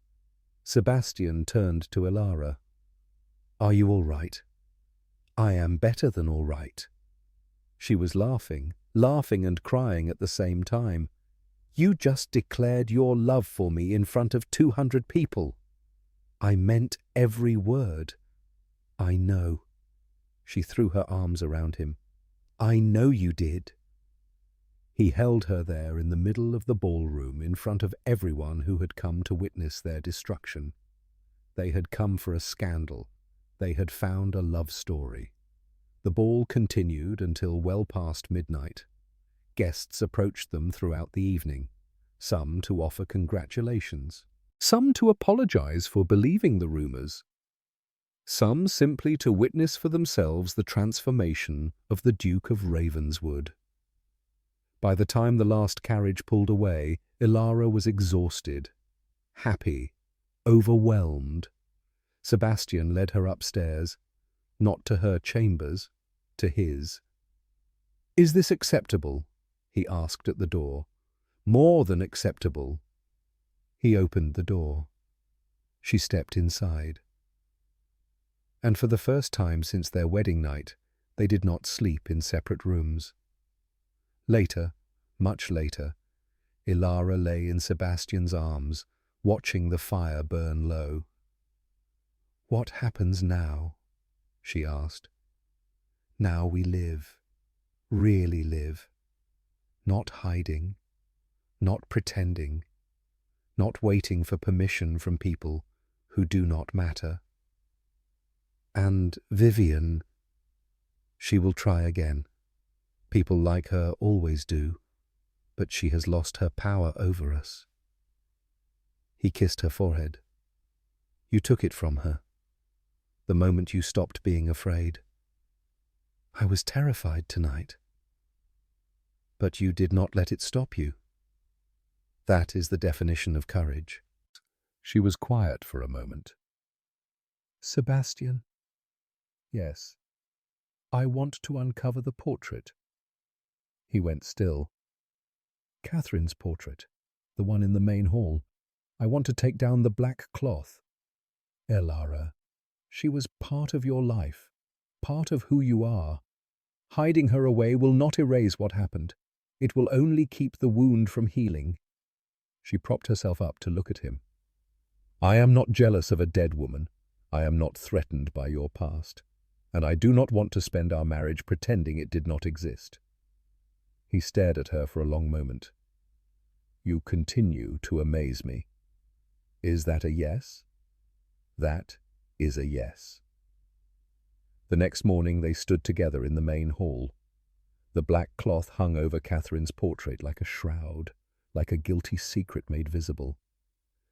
Sebastian turned to Elara. "Are you all right?" "I am better than all right." She was laughing and crying at the same time. "You just declared your love for me in front of 200 people. I meant every word." "I know." She threw her arms around him. "I know you did." He held her there in the middle of the ballroom in front of everyone who had come to witness their destruction. They had come for a scandal. They had found a love story. The ball continued until well past midnight. Guests approached them throughout the evening. some to offer congratulations, some to apologize for believing the rumors, some simply to witness for themselves the transformation of the Duke of Ravenswood. By the time the last carriage pulled away, Elara was exhausted, happy, overwhelmed. Sebastian led her upstairs, not to her chambers, to his. "Is this acceptable?" he asked at the door. "More than acceptable." He opened the door. She stepped inside. And for the first time since their wedding night, they did not sleep in separate rooms. Later, much later, Elara lay in Sebastian's arms, watching the fire burn low. "What happens now?" she asked. "Now we live, really live, not hiding, not pretending, not waiting for permission from people who do not matter. And Vivian, she will try again. People like her always do, but she has lost her power over us." He kissed her forehead. "You took it from her, the moment you stopped being afraid." "I was terrified tonight." "But you did not let it stop you. That is the definition of courage." She was quiet for a moment. "Sebastian." "Yes." "I want to uncover the portrait." He went still. "Catherine's portrait, the one in the main hall. I want to take down the black cloth." "Elara, she was part of your life, part of who you are. Hiding her away will not erase what happened. It will only keep the wound from healing." She propped herself up to look at him. "I am not jealous of a dead woman. I am not threatened by your past. And I do not want to spend our marriage pretending it did not exist." He stared at her for a long moment. "You continue to amaze me. Is that a yes?" "That is a yes." The next morning they stood together in the main hall. The black cloth hung over Catherine's portrait like a shroud, like a guilty secret made visible.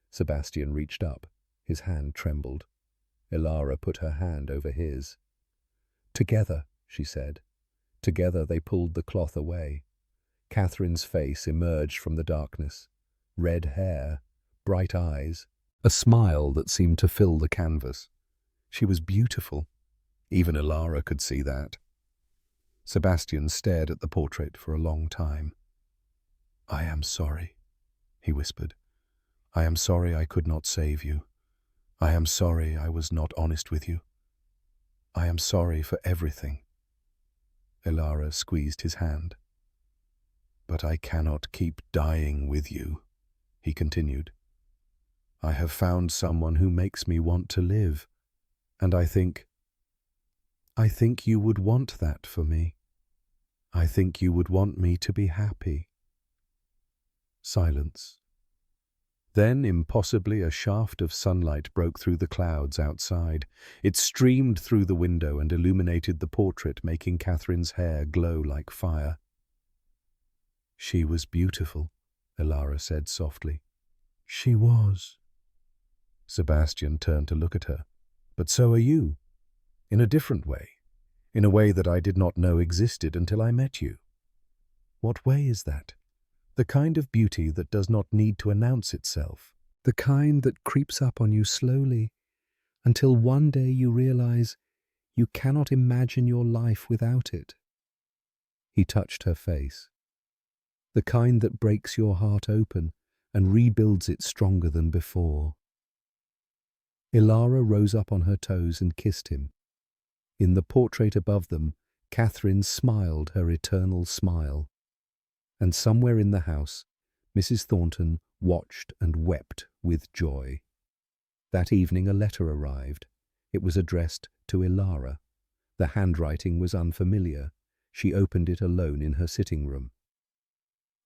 Sebastian reached up. His hand trembled. Elara put her hand over his. "Together," she said. Together they pulled the cloth away. Catherine's face emerged from the darkness. Red hair, bright eyes, a smile that seemed to fill the canvas. She was beautiful. Even Elara could see that. Sebastian stared at the portrait for a long time. "I am sorry," he whispered. "I am sorry I could not save you. I am sorry I was not honest with you. I am sorry for everything." Elara squeezed his hand. "But I cannot keep dying with you," he continued. "I have found someone who makes me want to live, and I think you would want that for me. I think you would want me to be happy." Silence. Then, impossibly, a shaft of sunlight broke through the clouds outside. It streamed through the window and illuminated the portrait, making Catherine's hair glow like fire. "She was beautiful," Elara said softly. "She was." Sebastian turned to look at her. "But so are you. In a different way. In a way that I did not know existed until I met you." "What way is that?" "The kind of beauty that does not need to announce itself. The kind that creeps up on you slowly, until one day you realize you cannot imagine your life without it." He touched her face. "The kind that breaks your heart open and rebuilds it stronger than before." Elara rose up on her toes and kissed him. In the portrait above them, Catherine smiled her eternal smile. And somewhere in the house, Mrs. Thornton watched and wept with joy. That evening a letter arrived. It was addressed to Elara. The handwriting was unfamiliar. She opened it alone in her sitting room.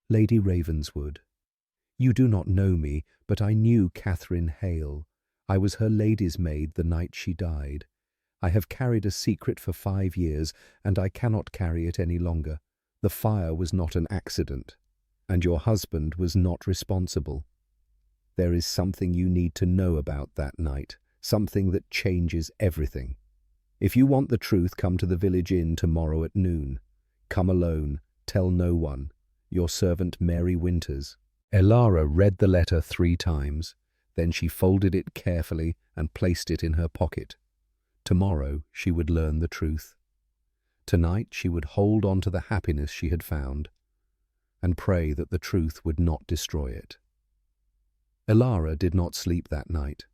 "Lady Ravenswood, you do not know me, but I knew Catherine Hale. I was her lady's maid the night she died. I have carried a secret for 5 years, and I cannot carry it any longer. The fire was not an accident, and your husband was not responsible. There is something you need to know about that night, something that changes everything. If you want the truth, come to the village inn tomorrow at noon. Come alone, tell no one. Your servant Mary Winters. Elara read the letter 3 times. Then she folded it carefully and placed it in her pocket. Tomorrow she would learn the truth. Tonight she would hold on to the happiness she had found and pray that the truth would not destroy it. Elara did not sleep that night.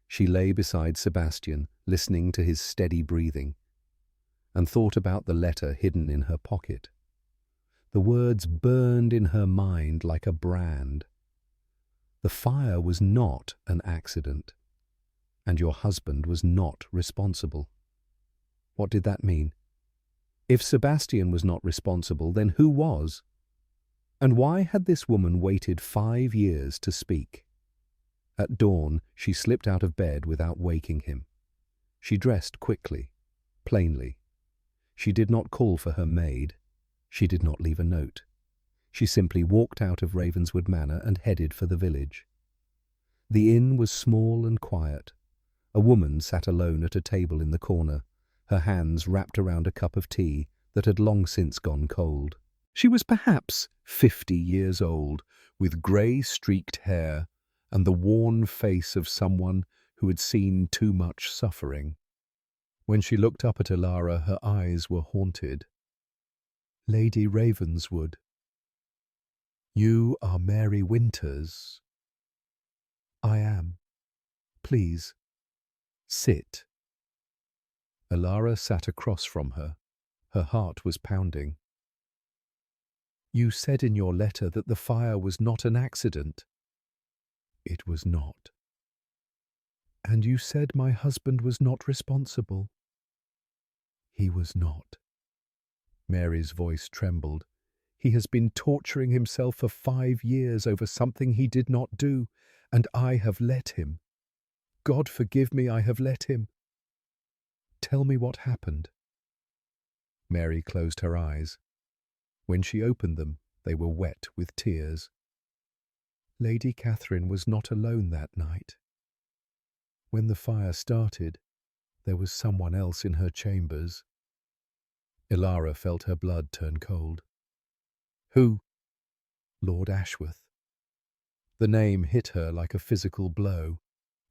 She lay beside Sebastian, listening to his steady breathing, and thought about the letter hidden in her pocket. The words burned in her mind like a brand. The fire was not an accident, and your husband was not responsible. What did that mean? If Sebastian was not responsible, then who was? And why had this woman waited 5 years to speak? At dawn, she slipped out of bed without waking him. She dressed quickly, plainly. She did not call for her maid. She did not leave a note. She simply walked out of Ravenswood Manor and headed for the village. The inn was small and quiet. A woman sat alone at a table in the corner, her hands wrapped around a cup of tea that had long since gone cold. She was perhaps 50 years old, with grey-streaked hair and the worn face of someone who had seen too much suffering. When she looked up at Elara, her eyes were haunted. "Lady Ravenswood, you are Mary Winters." "I am. Please, sit." Elara sat across from her. Her heart was pounding. "You said in your letter that the fire was not an accident." "It was not." "And you said my husband was not responsible." "He was not." Mary's voice trembled. "He has been torturing himself for 5 years over something he did not do, and I have let him. God forgive me, I have let him. Tell me what happened." Mary closed her eyes. When she opened them, they were wet with tears. "Lady Catherine was not alone that night. When the fire started, there was someone else in her chambers." Elara felt her blood turn cold. "Who?" "Lord Ashworth." The name hit her like a physical blow.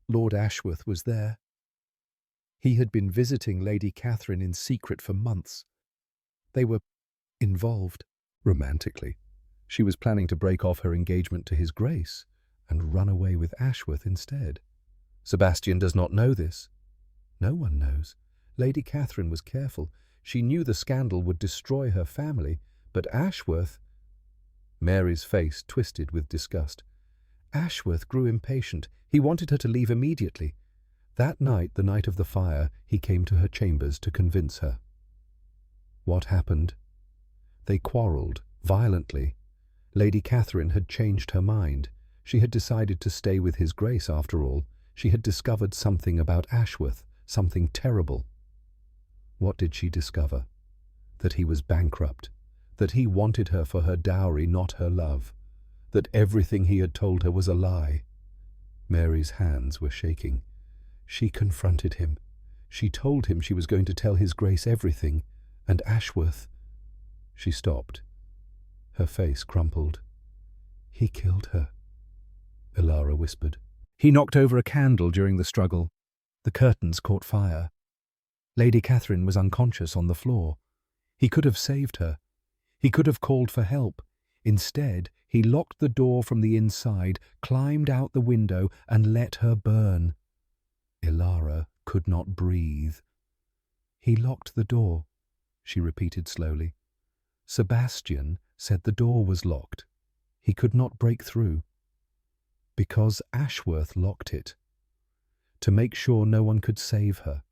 Lord Ashworth was there. He had been visiting Lady Catherine in secret for months. They were involved romantically. She was planning to break off her engagement to His Grace and run away with Ashworth instead. Sebastian does not know this. No one knows. Lady Catherine was careful. She knew the scandal would destroy her family, but Ashworth... Mary's face twisted with disgust. Ashworth grew impatient. He wanted her to leave immediately. That night, the night of the fire, he came to her chambers to convince her. What happened? They quarrelled, violently. Lady Catherine had changed her mind. She had decided to stay with His Grace after all. She had discovered something about Ashworth, something terrible. What did she discover? That he was bankrupt, that he wanted her for her dowry, not her love, that everything he had told her was a lie. Mary's hands were shaking. She confronted him. She told him she was going to tell His Grace everything, and Ashworth... She stopped. Her face crumpled. "He killed her," Elara whispered. "He knocked over a candle during the struggle. The curtains caught fire. Lady Catherine was unconscious on the floor. He could have saved her. He could have called for help. Instead, he locked the door from the inside, climbed out the window, and let her burn." Elara could not breathe. "He locked the door," she repeated slowly. "Sebastian said the door was locked. He could not break through. Because Ashworth locked it. To make sure no one could save her.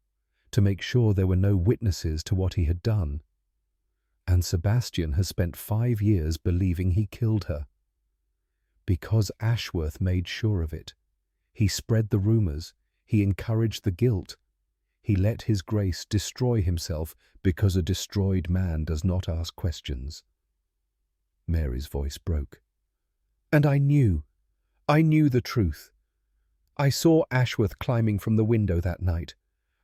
To make sure there were no witnesses to what he had done. And Sebastian has spent 5 years believing he killed her. Because Ashworth made sure of it. He spread the rumours. He encouraged the guilt. He let His Grace destroy himself because a destroyed man does not ask questions." Mary's voice broke. And I knew the truth. I saw Ashworth climbing from the window that night.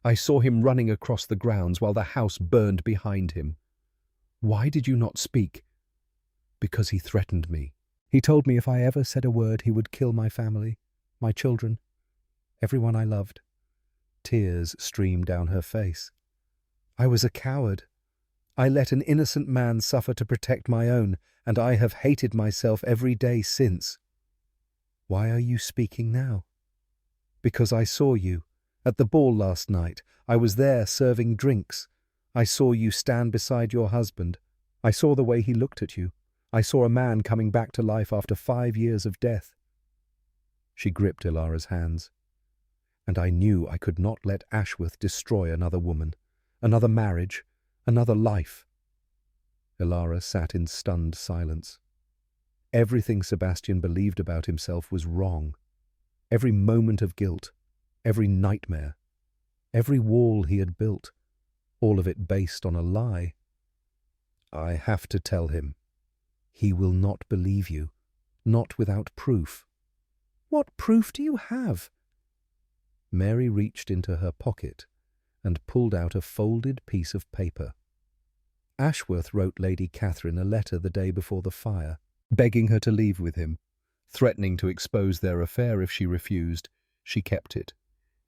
I saw him running across the grounds while the house burned behind him. Why did you not speak? Because he threatened me. He told me if I ever said a word, he would kill my family, my children, everyone I loved. Tears streamed down her face. I was a coward. I let an innocent man suffer to protect my own, and I have hated myself every day since. Why are you speaking now? Because I saw you. At the ball last night, I was there serving drinks. I saw you stand beside your husband. I saw the way he looked at you. I saw a man coming back to life after 5 years of death. She gripped Elara's hands. And I knew I could not let Ashworth destroy another woman, another marriage, another life. Elara sat in stunned silence. Everything Sebastian believed about himself was wrong. Every moment of guilt, every nightmare, every wall he had built, all of it based on a lie. I have to tell him. He will not believe you, not without proof. What proof do you have? Mary reached into her pocket and pulled out a folded piece of paper. Ashworth wrote Lady Catherine a letter the day before the fire, begging her to leave with him, threatening to expose their affair if she refused. She kept it.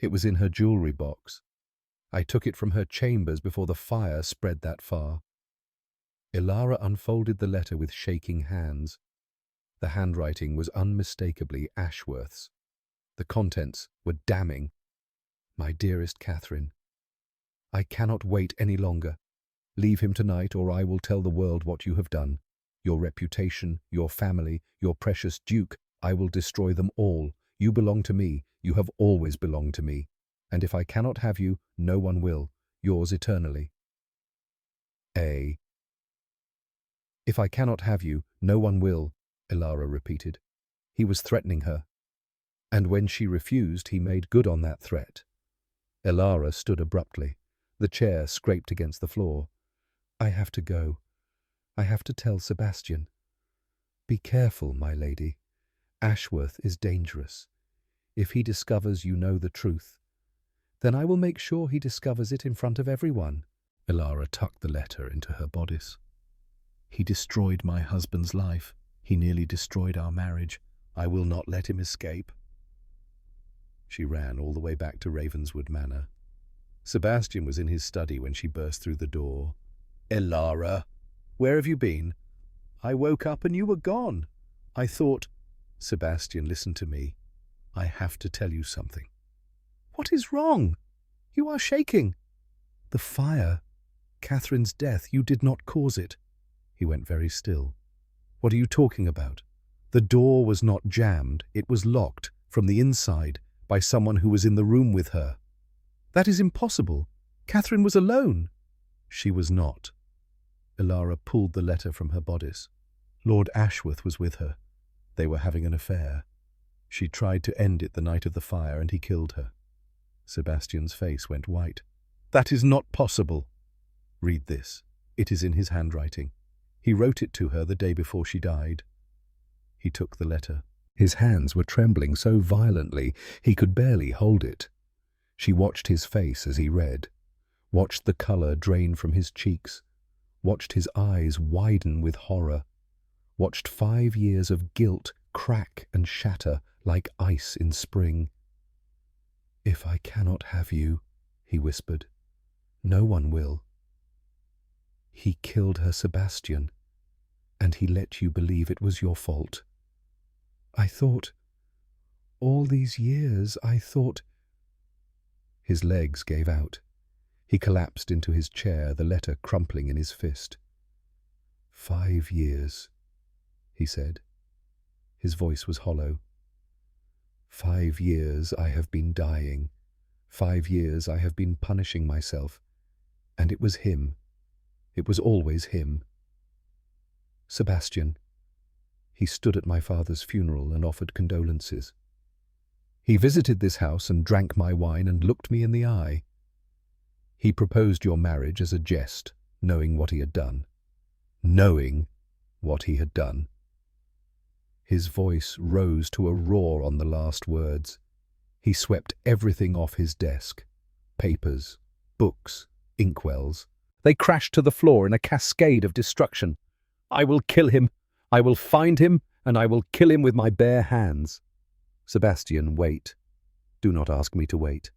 It was in her jewellery box. I took it from her chambers before the fire spread that far. Elara unfolded the letter with shaking hands. The handwriting was unmistakably Ashworth's. The contents were damning. My dearest Catherine, I cannot wait any longer. Leave him tonight, or I will tell the world what you have done. Your reputation, your family, your precious Duke, I will destroy them all. You belong to me. You have always belonged to me. And if I cannot have you, no one will. Yours eternally. If I cannot have you, no one will, Elara repeated. He was threatening her. And when she refused, he made good on that threat. Elara stood abruptly. The chair scraped against the floor. I have to go. I have to tell Sebastian. Be careful, my lady. Ashworth is dangerous. If he discovers you know the truth, then I will make sure he discovers it in front of everyone. Elara tucked the letter into her bodice. He destroyed my husband's life. He nearly destroyed our marriage. I will not let him escape. She ran all the way back to Ravenswood Manor. Sebastian was in his study when she burst through the door. Elara, where have you been? I woke up and you were gone. I thought... Sebastian, listen to me. I have to tell you something. What is wrong? You are shaking. The fire. Catherine's death. You did not cause it. He went very still. What are you talking about? The door was not jammed. It was locked from the inside by someone who was in the room with her. That is impossible. Catherine was alone. She was not. Elara pulled the letter from her bodice. Lord Ashworth was with her. They were having an affair. She tried to end it the night of the fire, and he killed her. Sebastian's face went white. That is not possible. Read this. It is in his handwriting. He wrote it to her the day before she died. He took the letter. His hands were trembling so violently he could barely hold it. She watched his face as he read, watched the colour drain from his cheeks, watched his eyes widen with horror, watched 5 years of guilt crack and shatter like ice in spring. If I cannot have you, he whispered, no one will. He killed her, Sebastian, and he let you believe it was your fault. I thought, all these years, I thought... His legs gave out. He collapsed into his chair, the letter crumpling in his fist. 5 years, he said. His voice was hollow. 5 years I have been dying. 5 years I have been punishing myself. And it was him. It was always him. Sebastian. He stood at my father's funeral and offered condolences. He visited this house and drank my wine and looked me in the eye. He proposed your marriage as a jest, knowing what he had done. Knowing what he had done. His voice rose to a roar on the last words. He swept everything off his desk. Papers, books, inkwells. They crashed to the floor in a cascade of destruction. "I will kill him. I will find him, and I will kill him with my bare hands." "Sebastian, wait. Do not ask me to wait.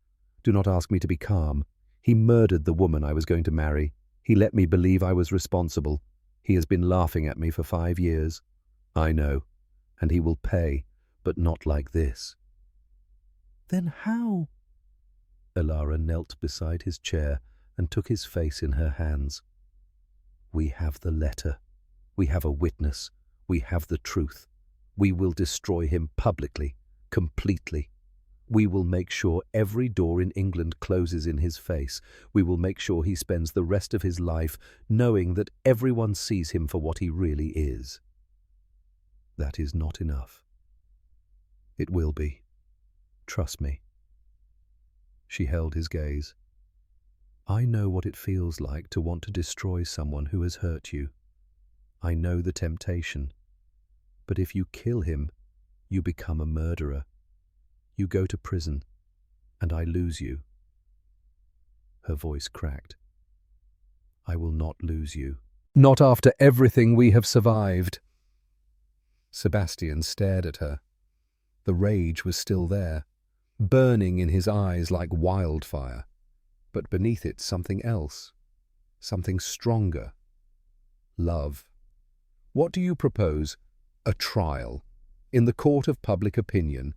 Do not ask me to be calm. He murdered the woman I was going to marry. He let me believe I was responsible. He has been laughing at me for 5 years. I know, and he will pay, but not like this." "Then how?" Elara knelt beside his chair and took his face in her hands. "We have the letter. We have a witness. We have the truth. We will destroy him publicly, completely. We will make sure every door in England closes in his face. We will make sure he spends the rest of his life knowing that everyone sees him for what he really is." "That is not enough." "It will be. Trust me." She held his gaze. "I know what it feels like to want to destroy someone who has hurt you. I know the temptation. But if you kill him, you become a murderer. You go to prison, and I lose you." Her voice cracked. "I will not lose you. Not after everything we have survived." Sebastian stared at her. The rage was still there, burning in his eyes like wildfire, but beneath it something else, something stronger. Love. "What do you propose? A trial. In the court of public opinion.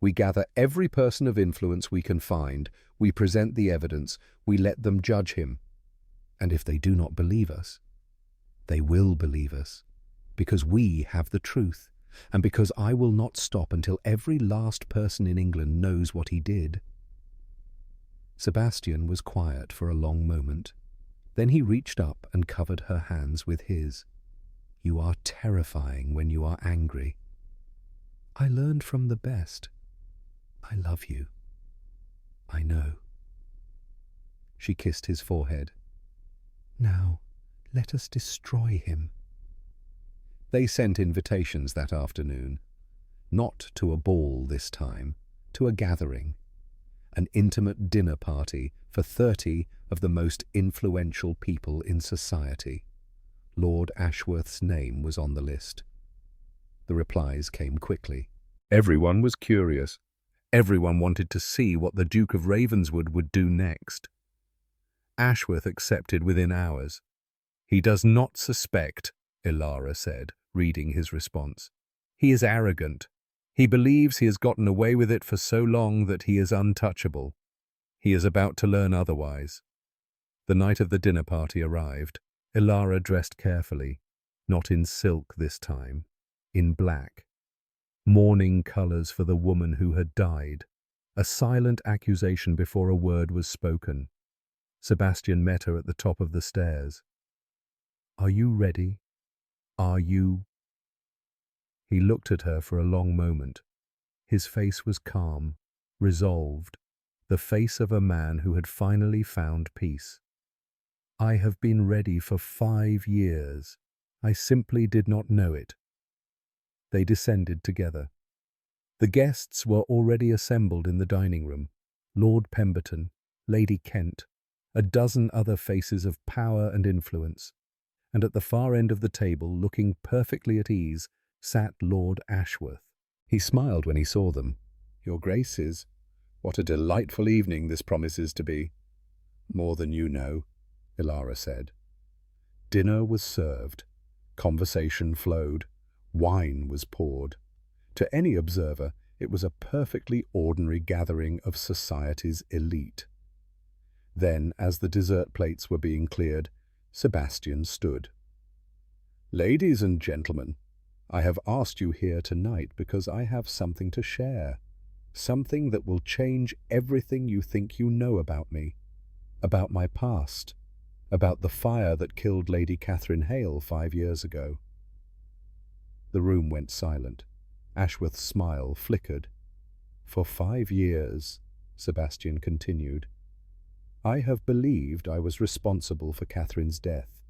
We gather every person of influence we can find, we present the evidence, we let them judge him. And if they do not believe us, they will believe us, because we have the truth, and because I will not stop until every last person in England knows what he did." Sebastian was quiet for a long moment. Then he reached up and covered her hands with his. "You are terrifying when you are angry. I learned from the best. I love you. I know." She kissed his forehead. "Now, let us destroy him." They sent invitations that afternoon. Not to a ball this time, to a gathering. An intimate dinner party for 30 of the most influential people in society. Lord Ashworth's name was on the list. The replies came quickly. Everyone was curious. Everyone wanted to see what the Duke of Ravenswood would do next. Ashworth accepted within hours. "He does not suspect," Elara said, reading his response. "He is arrogant. He believes he has gotten away with it for so long that he is untouchable. He is about to learn otherwise." The night of the dinner party arrived. Elara dressed carefully, not in silk this time, in black. Mourning colours for the woman who had died. A silent accusation before a word was spoken. Sebastian met her at the top of the stairs. "Are you ready? Are you?" He looked at her for a long moment. His face was calm, resolved, the face of a man who had finally found peace. "I have been ready for 5 years. I simply did not know it." They descended together. The guests were already assembled in the dining room. Lord Pemberton, Lady Kent, a dozen other faces of power and influence. And at the far end of the table, looking perfectly at ease, sat Lord Ashworth. He smiled when he saw them. "Your Graces, what a delightful evening this promises to be." "More than you know," Elara said. Dinner was served. Conversation flowed. Wine was poured. To any observer, it was a perfectly ordinary gathering of society's elite. Then, as the dessert plates were being cleared, Sebastian stood. "Ladies and gentlemen, I have asked you here tonight because I have something to share. Something that will change everything you think you know about me, about my past, about the fire that killed Lady Catherine Hale 5 years ago." The room went silent. Ashworth's smile flickered. "For 5 years," Sebastian continued, "I have believed I was responsible for Catherine's death.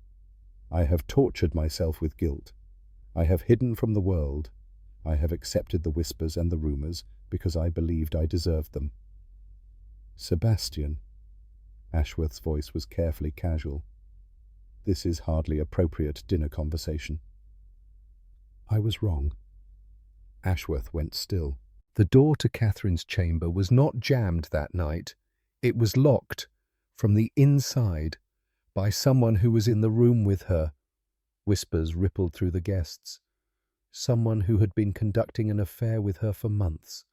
I have tortured myself with guilt. I have hidden from the world. I have accepted the whispers and the rumours because I believed I deserved them. Sebastian, Ashworth's voice was carefully casual. This is hardly appropriate dinner conversation. I was wrong. Ashworth went still. The door to Catherine's chamber was not jammed that night. It was locked from the inside by someone who was in the room with her. Whispers rippled through the guests. Someone who had been conducting an affair with her for months.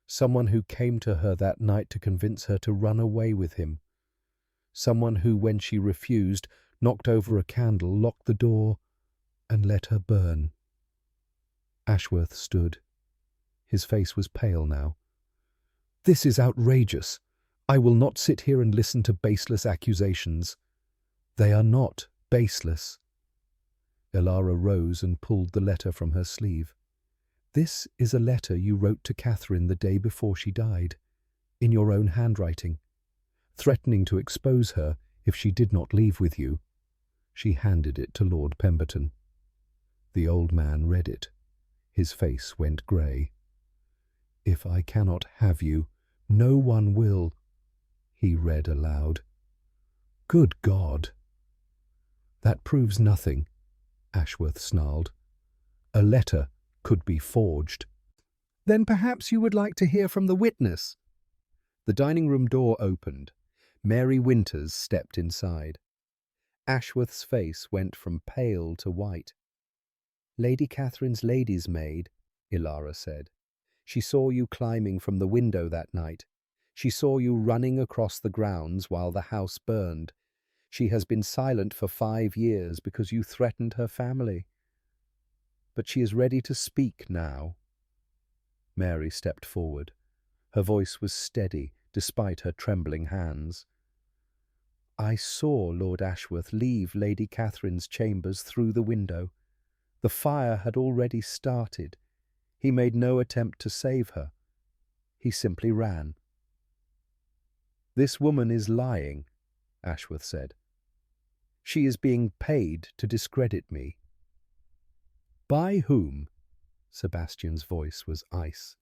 Someone who came to her that night to convince her to run away with him. Someone who, when she refused, knocked over a candle, locked the door, and let her burn. Ashworth stood. His face was pale now. This is outrageous. I will not sit here and listen to baseless accusations. They are not baseless. Elara rose and pulled the letter from her sleeve. This is a letter you wrote to Catherine the day before she died, in your own handwriting, threatening to expose her if she did not leave with you. She handed it to Lord Pemberton. The old man read it. His face went grey. If I cannot have you, no one will, he read aloud. Good God! That proves nothing, Ashworth snarled. A letter could be forged. Then perhaps you would like to hear from the witness. The dining room door opened. Mary Winters stepped inside. Ashworth's face went from pale to white. Lady Catherine's lady's maid, Elara said. She saw you climbing from the window that night. She saw you running across the grounds while the house burned. She has been silent for 5 years because you threatened her family. But she is ready to speak now. Mary stepped forward. Her voice was steady despite her trembling hands. I saw Lord Ashworth leave Lady Catherine's chambers through the window. The fire had already started. He made no attempt to save her. He simply ran. This woman is lying, Ashworth said. She is being paid to discredit me. By whom? Sebastian's voice was ice.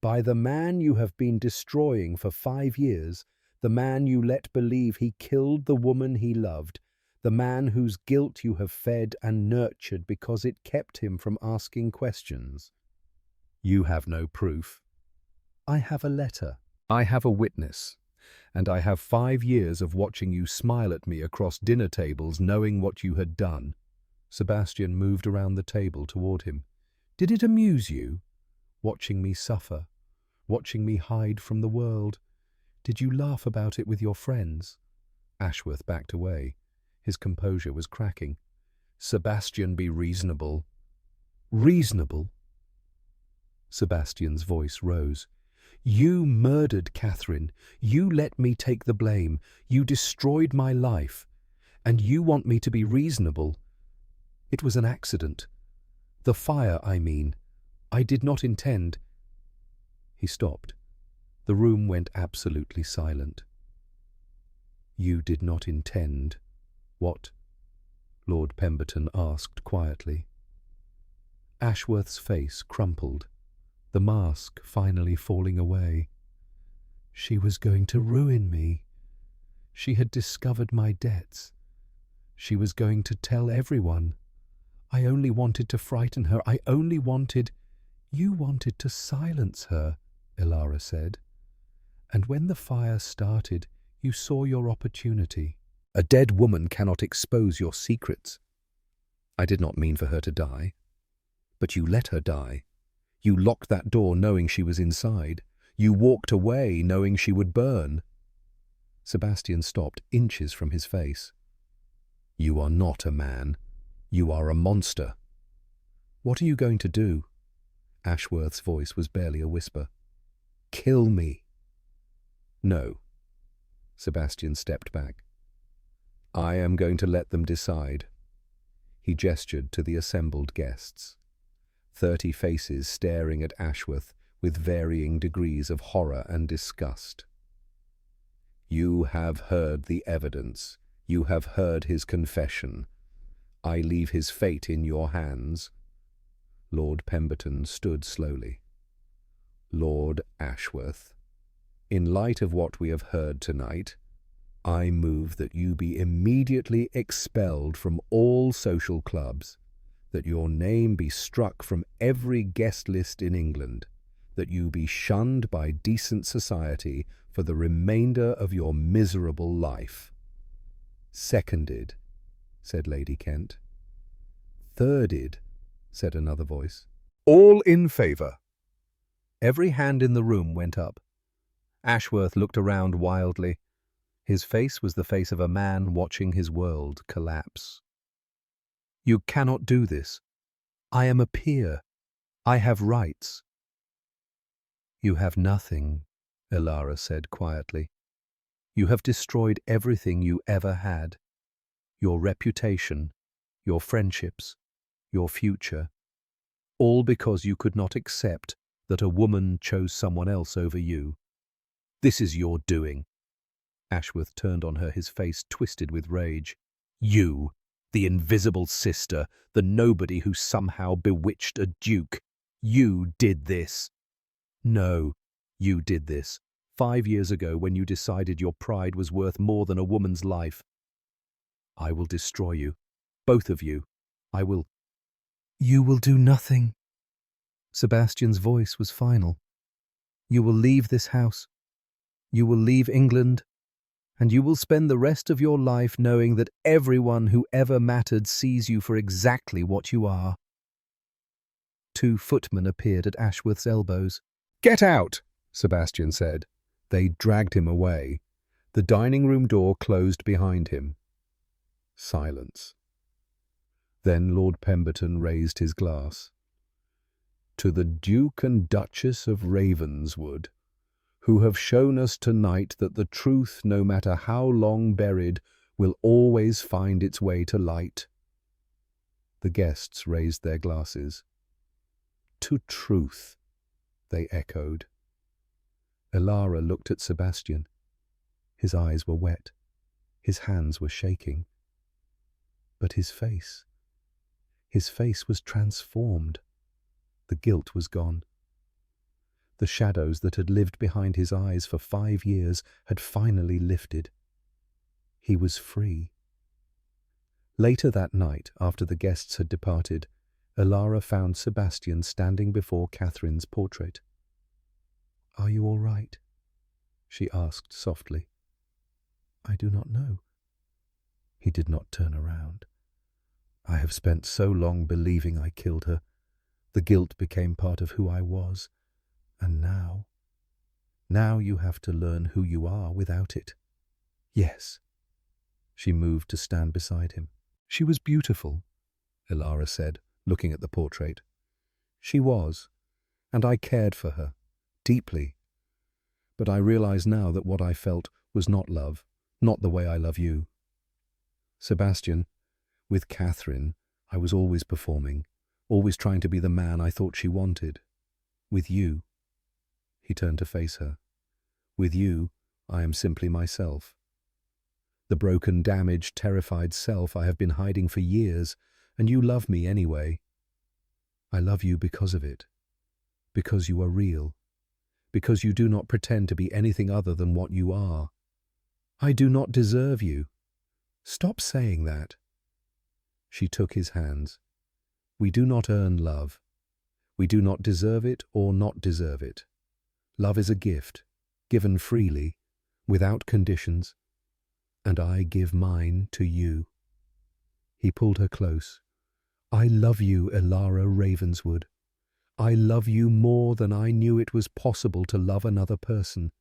By the man you have been destroying for 5 years, the man you let believe he killed the woman he loved, the man whose guilt you have fed and nurtured because it kept him from asking questions. You have no proof. I have a letter. I have a witness. And I have 5 years of watching you smile at me across dinner tables knowing what you had done. Sebastian moved around the table toward him. Did it amuse you? Watching me suffer? Watching me hide from the world? Did you laugh about it with your friends? Ashworth backed away. His composure was cracking. Sebastian, be reasonable. Reasonable? Sebastian's voice rose. You murdered Catherine. You let me take the blame. You destroyed my life. And you want me to be reasonable? It was an accident. The fire, I mean. I did not intend. He stopped. The room went absolutely silent. You did not intend what? Lord Pemberton asked quietly. Ashworth's face crumpled, the mask finally falling away. She was going to ruin me. She had discovered my debts. She was going to tell everyone. I only wanted to frighten her. I only wanted... You wanted to silence her, Elara said. And when the fire started, you saw your opportunity. A dead woman cannot expose your secrets. I did not mean for her to die. But you let her die. You locked that door knowing she was inside. You walked away knowing she would burn. Sebastian stopped inches from his face. You are not a man. You are a monster. What are you going to do? Ashworth's voice was barely a whisper. Kill me. No. Sebastian stepped back. I am going to let them decide. He gestured to the assembled guests. 30 faces staring at Ashworth with varying degrees of horror and disgust. You have heard the evidence. You have heard his confession. I leave his fate in your hands." Lord Pemberton stood slowly. "Lord Ashworth, in light of what we have heard tonight, I move that you be immediately expelled from all social clubs, that your name be struck from every guest list in England, that you be shunned by decent society for the remainder of your miserable life." "Seconded," said Lady Kent. "Thirded," said another voice. "All in favour." Every hand in the room went up. Ashworth looked around wildly. His face was the face of a man watching his world collapse. "You cannot do this. I am a peer. I have rights." "You have nothing," Elara said quietly. "You have destroyed everything you ever had. Your reputation, your friendships, your future. All because you could not accept that a woman chose someone else over you. This is your doing." Ashworth turned on her, his face twisted with rage. "You, the invisible sister, the nobody who somehow bewitched a duke. You did this." "No, you did this. 5 years ago when you decided your pride was worth more than a woman's life. I will destroy you. Both of you. I will—" "You will do nothing." Sebastian's voice was final. "You will leave this house. You will leave England. And you will spend the rest of your life knowing that everyone who ever mattered sees you for exactly what you are." 2 footmen appeared at Ashworth's elbows. "Get out," Sebastian said. They dragged him away. The dining room door closed behind him. Silence. Then Lord Pemberton raised his glass. "To the Duke and Duchess of Ravenswood, who have shown us tonight that the truth, no matter how long buried, will always find its way to light." The guests raised their glasses. "To truth," they echoed. Elara looked at Sebastian. His eyes were wet. His hands were shaking. But his face was transformed. The guilt was gone. The shadows that had lived behind his eyes for 5 years had finally lifted. He was free. Later that night, after the guests had departed, Elara found Sebastian standing before Catherine's portrait. "Are you all right?" she asked softly. "I do not know." He did not turn around. "I have spent so long believing I killed her. The guilt became part of who I was. And now you have to learn who you are without it." "Yes." She moved to stand beside him. "She was beautiful," Elara said, looking at the portrait. "She was, and I cared for her, deeply. But I realize now that what I felt was not love, not the way I love you. Sebastian, with Catherine, I was always performing, always trying to be the man I thought she wanted. With you," he turned to face her, "with you, I am simply myself. The broken, damaged, terrified self I have been hiding for years, and you love me anyway. I love you because of it, because you are real, because you do not pretend to be anything other than what you are. I do not deserve you. Stop saying that." She took his hands. "We do not earn love. We do not deserve it or not deserve it. Love is a gift, given freely, without conditions, and I give mine to you." He pulled her close. "I love you, Elara Ravenswood. I love you more than I knew it was possible to love another person,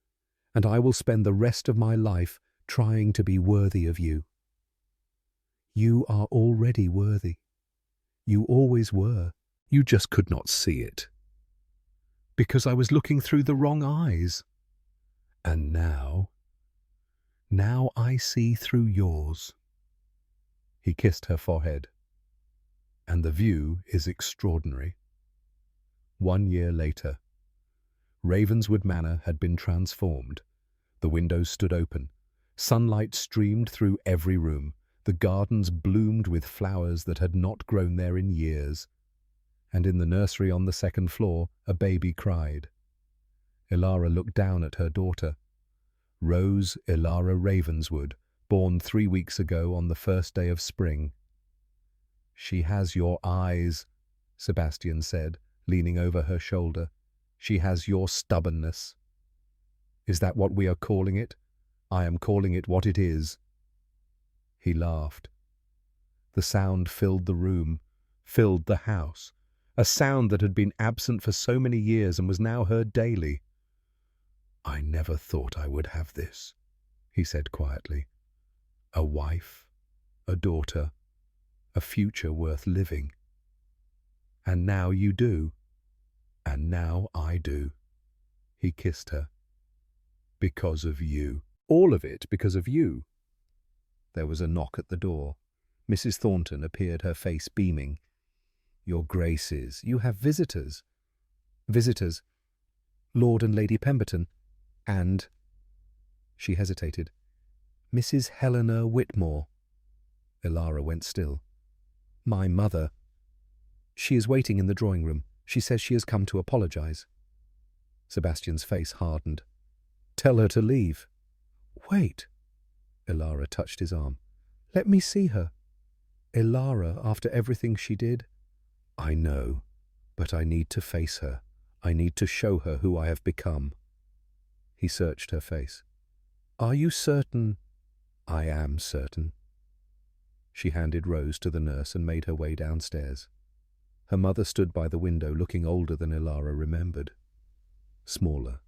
and I will spend the rest of my life trying to be worthy of you." "You are already worthy. You always were. You just could not see it. Because I was looking through the wrong eyes. And now I see through yours." He kissed her forehead. "And the view is extraordinary." 1 year later, Ravenswood Manor had been transformed. The windows stood open. Sunlight streamed through every room. The gardens bloomed with flowers that had not grown there in years, and in the nursery on the second floor a baby cried. Elara looked down at her daughter, Rose Elara Ravenswood, born 3 weeks ago on the first day of spring. "She has your eyes," Sebastian said, leaning over her shoulder. "She has your stubbornness." "Is that what we are calling it? I am calling it what it is." He laughed. The sound filled the room, filled the house, a sound that had been absent for so many years and was now heard daily. "I never thought I would have this," he said quietly. "A wife, a daughter, a future worth living. And now you do, and now I do." He kissed her. "Because of you. All of it because of you." There was a knock at the door. Mrs. Thornton appeared, her face beaming. "Your Graces, you have visitors." "Visitors? Lord and Lady Pemberton, and—" She hesitated. "Mrs. Helena Whitmore." Elara went still. "My mother. She is waiting in the drawing room. She says she has come to apologize." Sebastian's face hardened. "Tell her to leave." "Wait." Elara touched his arm. "Let me see her. Elara, after everything she did." "I know, but I need to face her. I need to show her who I have become." He searched her face. "Are you certain?" "I am certain." She handed Rose to the nurse and made her way downstairs. Her mother stood by the window, looking older than Elara remembered. Smaller,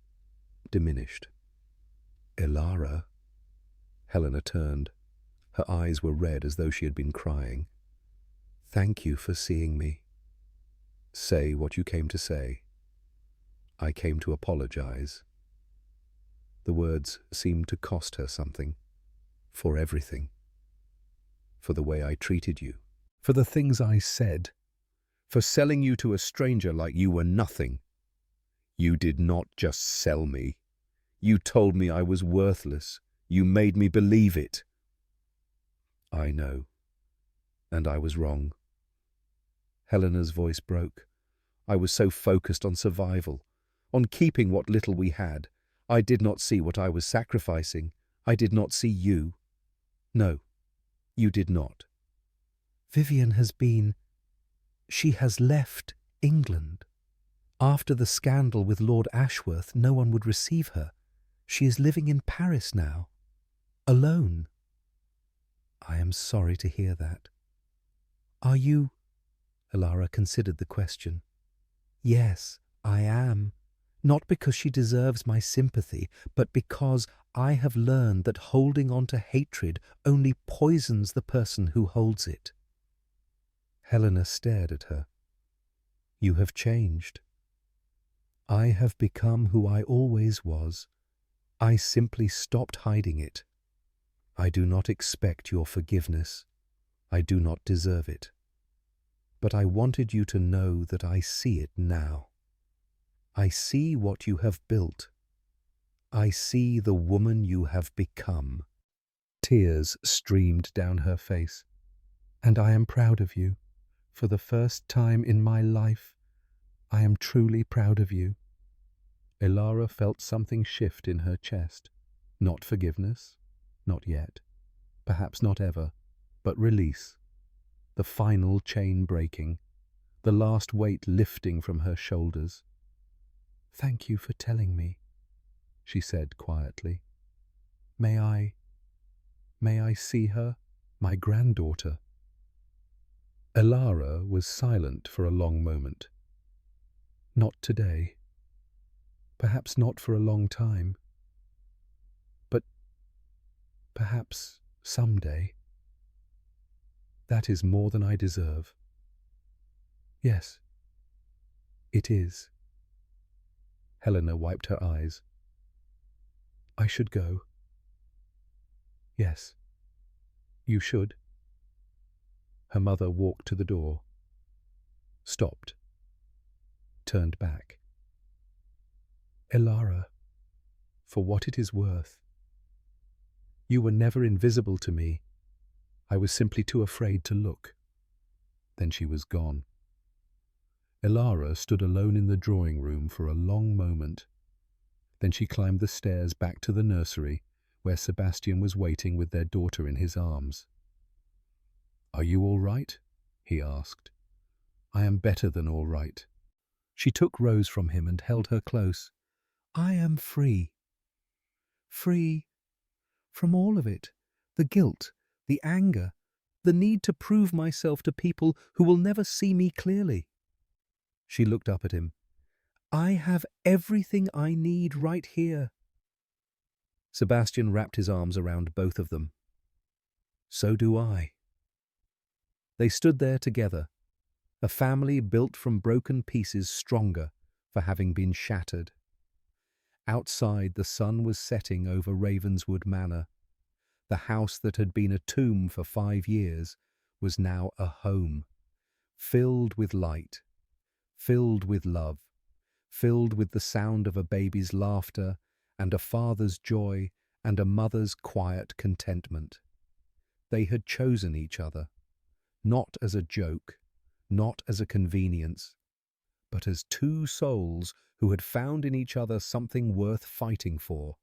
diminished. "Elara?" Helena turned. Her eyes were red as though she had been crying. "Thank you for seeing me." "Say what you came to say." "I came to apologize." The words seemed to cost her something. For everything. For the way I treated you. For the things I said. For selling you to a stranger like you were nothing. You did not just sell me. You told me I was worthless. You made me believe it. "I know. And I was wrong." Helena's voice broke. "I was so focused on survival, on keeping what little we had. I did not see what I was sacrificing. I did not see you. No, you did not." "Vivian has been— she has left England. After the scandal with Lord Ashworth, no one would receive her. She is living in Paris now, alone." "I am sorry to hear that." "Are you—" Elara considered the question. "Yes, I am. Not because she deserves my sympathy, but because I have learned that holding on to hatred only poisons the person who holds it." Helena stared at her. "You have changed." "I have become who I always was. I simply stopped hiding it. I do not expect your forgiveness. I do not deserve it. But I wanted you to know that I see it now. I see what you have built. I see the woman you have become." Tears streamed down her face. "And I am proud of you. For the first time in my life, I am truly proud of you." Elara felt something shift in her chest. Not forgiveness, not yet, perhaps not ever, but release. The final chain breaking, the last weight lifting from her shoulders. "Thank you for telling me," she said quietly. May I see her, my granddaughter?" Elara was silent for a long moment. "Not today. Perhaps not for a long time. But perhaps someday. That is more than I deserve." "Yes, it is." Helena wiped her eyes. "I should go." "Yes, you should." Her mother walked to the door, stopped, turned back. "Elara, for what it is worth, you were never invisible to me. I was simply too afraid to look." Then she was gone. Elara stood alone in the drawing room for a long moment. Then she climbed the stairs back to the nursery, where Sebastian was waiting with their daughter in his arms. "Are you all right?" he asked. "I am better than all right." She took Rose from him and held her close. "I am free. Free from all of it. The guilt, the anger, the need to prove myself to people who will never see me clearly." She looked up at him. "I have everything I need right here." Sebastian wrapped his arms around both of them. "So do I." They stood there together, a family built from broken pieces stronger for having been shattered. Outside, the sun was setting over Ravenswood Manor. The house that had been a tomb for 5 years was now a home, filled with light, filled with love, filled with the sound of a baby's laughter and a father's joy and a mother's quiet contentment. They had chosen each other, not as a joke, not as a convenience, but as two souls who had found in each other something worth fighting for.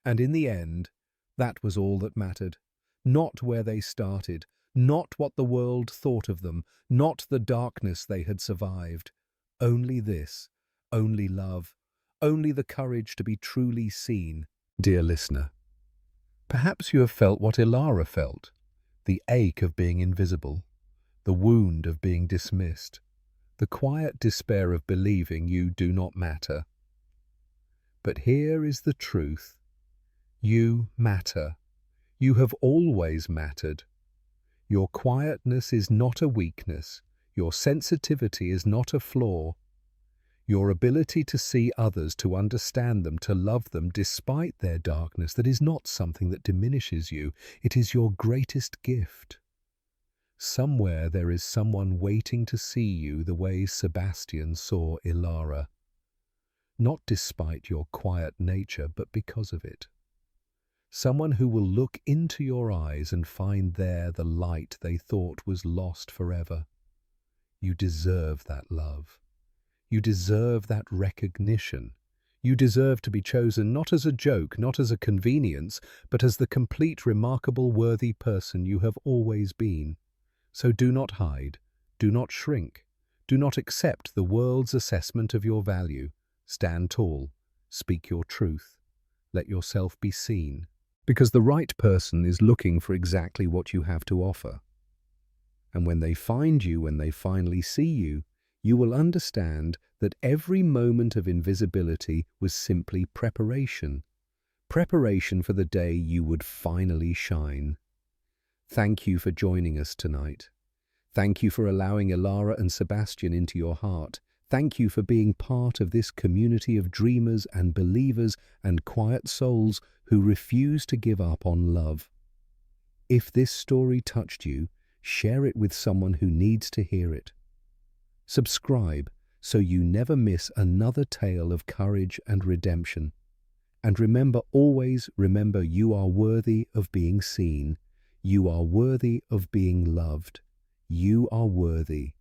And in the end, that was all that mattered. Not where they started, not what the world thought of them, not the darkness they had survived. Only this, only love, only the courage to be truly seen. Dear listener, perhaps you have felt what Elara felt, the ache of being invisible, the wound of being dismissed, the quiet despair of believing you do not matter. But here is the truth. You matter. You have always mattered. Your quietness is not a weakness. Your sensitivity is not a flaw. Your ability to see others, to understand them, to love them despite their darkness, that is not something that diminishes you. It is your greatest gift. Somewhere there is someone waiting to see you the way Sebastian saw Elara. Not despite your quiet nature, but because of it. Someone who will look into your eyes and find there the light they thought was lost forever. You deserve that love. You deserve that recognition. You deserve to be chosen not as a joke, not as a convenience, but as the complete, remarkable, worthy person you have always been. So do not hide, do not shrink, do not accept the world's assessment of your value. Stand tall, speak your truth, let yourself be seen. Because the right person is looking for exactly what you have to offer. And when they find you, when they finally see you, you will understand that every moment of invisibility was simply preparation. Preparation for the day you would finally shine. Thank you for joining us tonight. Thank you for allowing Elara and Sebastian into your heart. Thank you for being part of this community of dreamers and believers and quiet souls who refuse to give up on love. If this story touched you, share it with someone who needs to hear it. Subscribe so you never miss another tale of courage and redemption. And remember, always remember, you are worthy of being seen. You are worthy of being loved. You are worthy.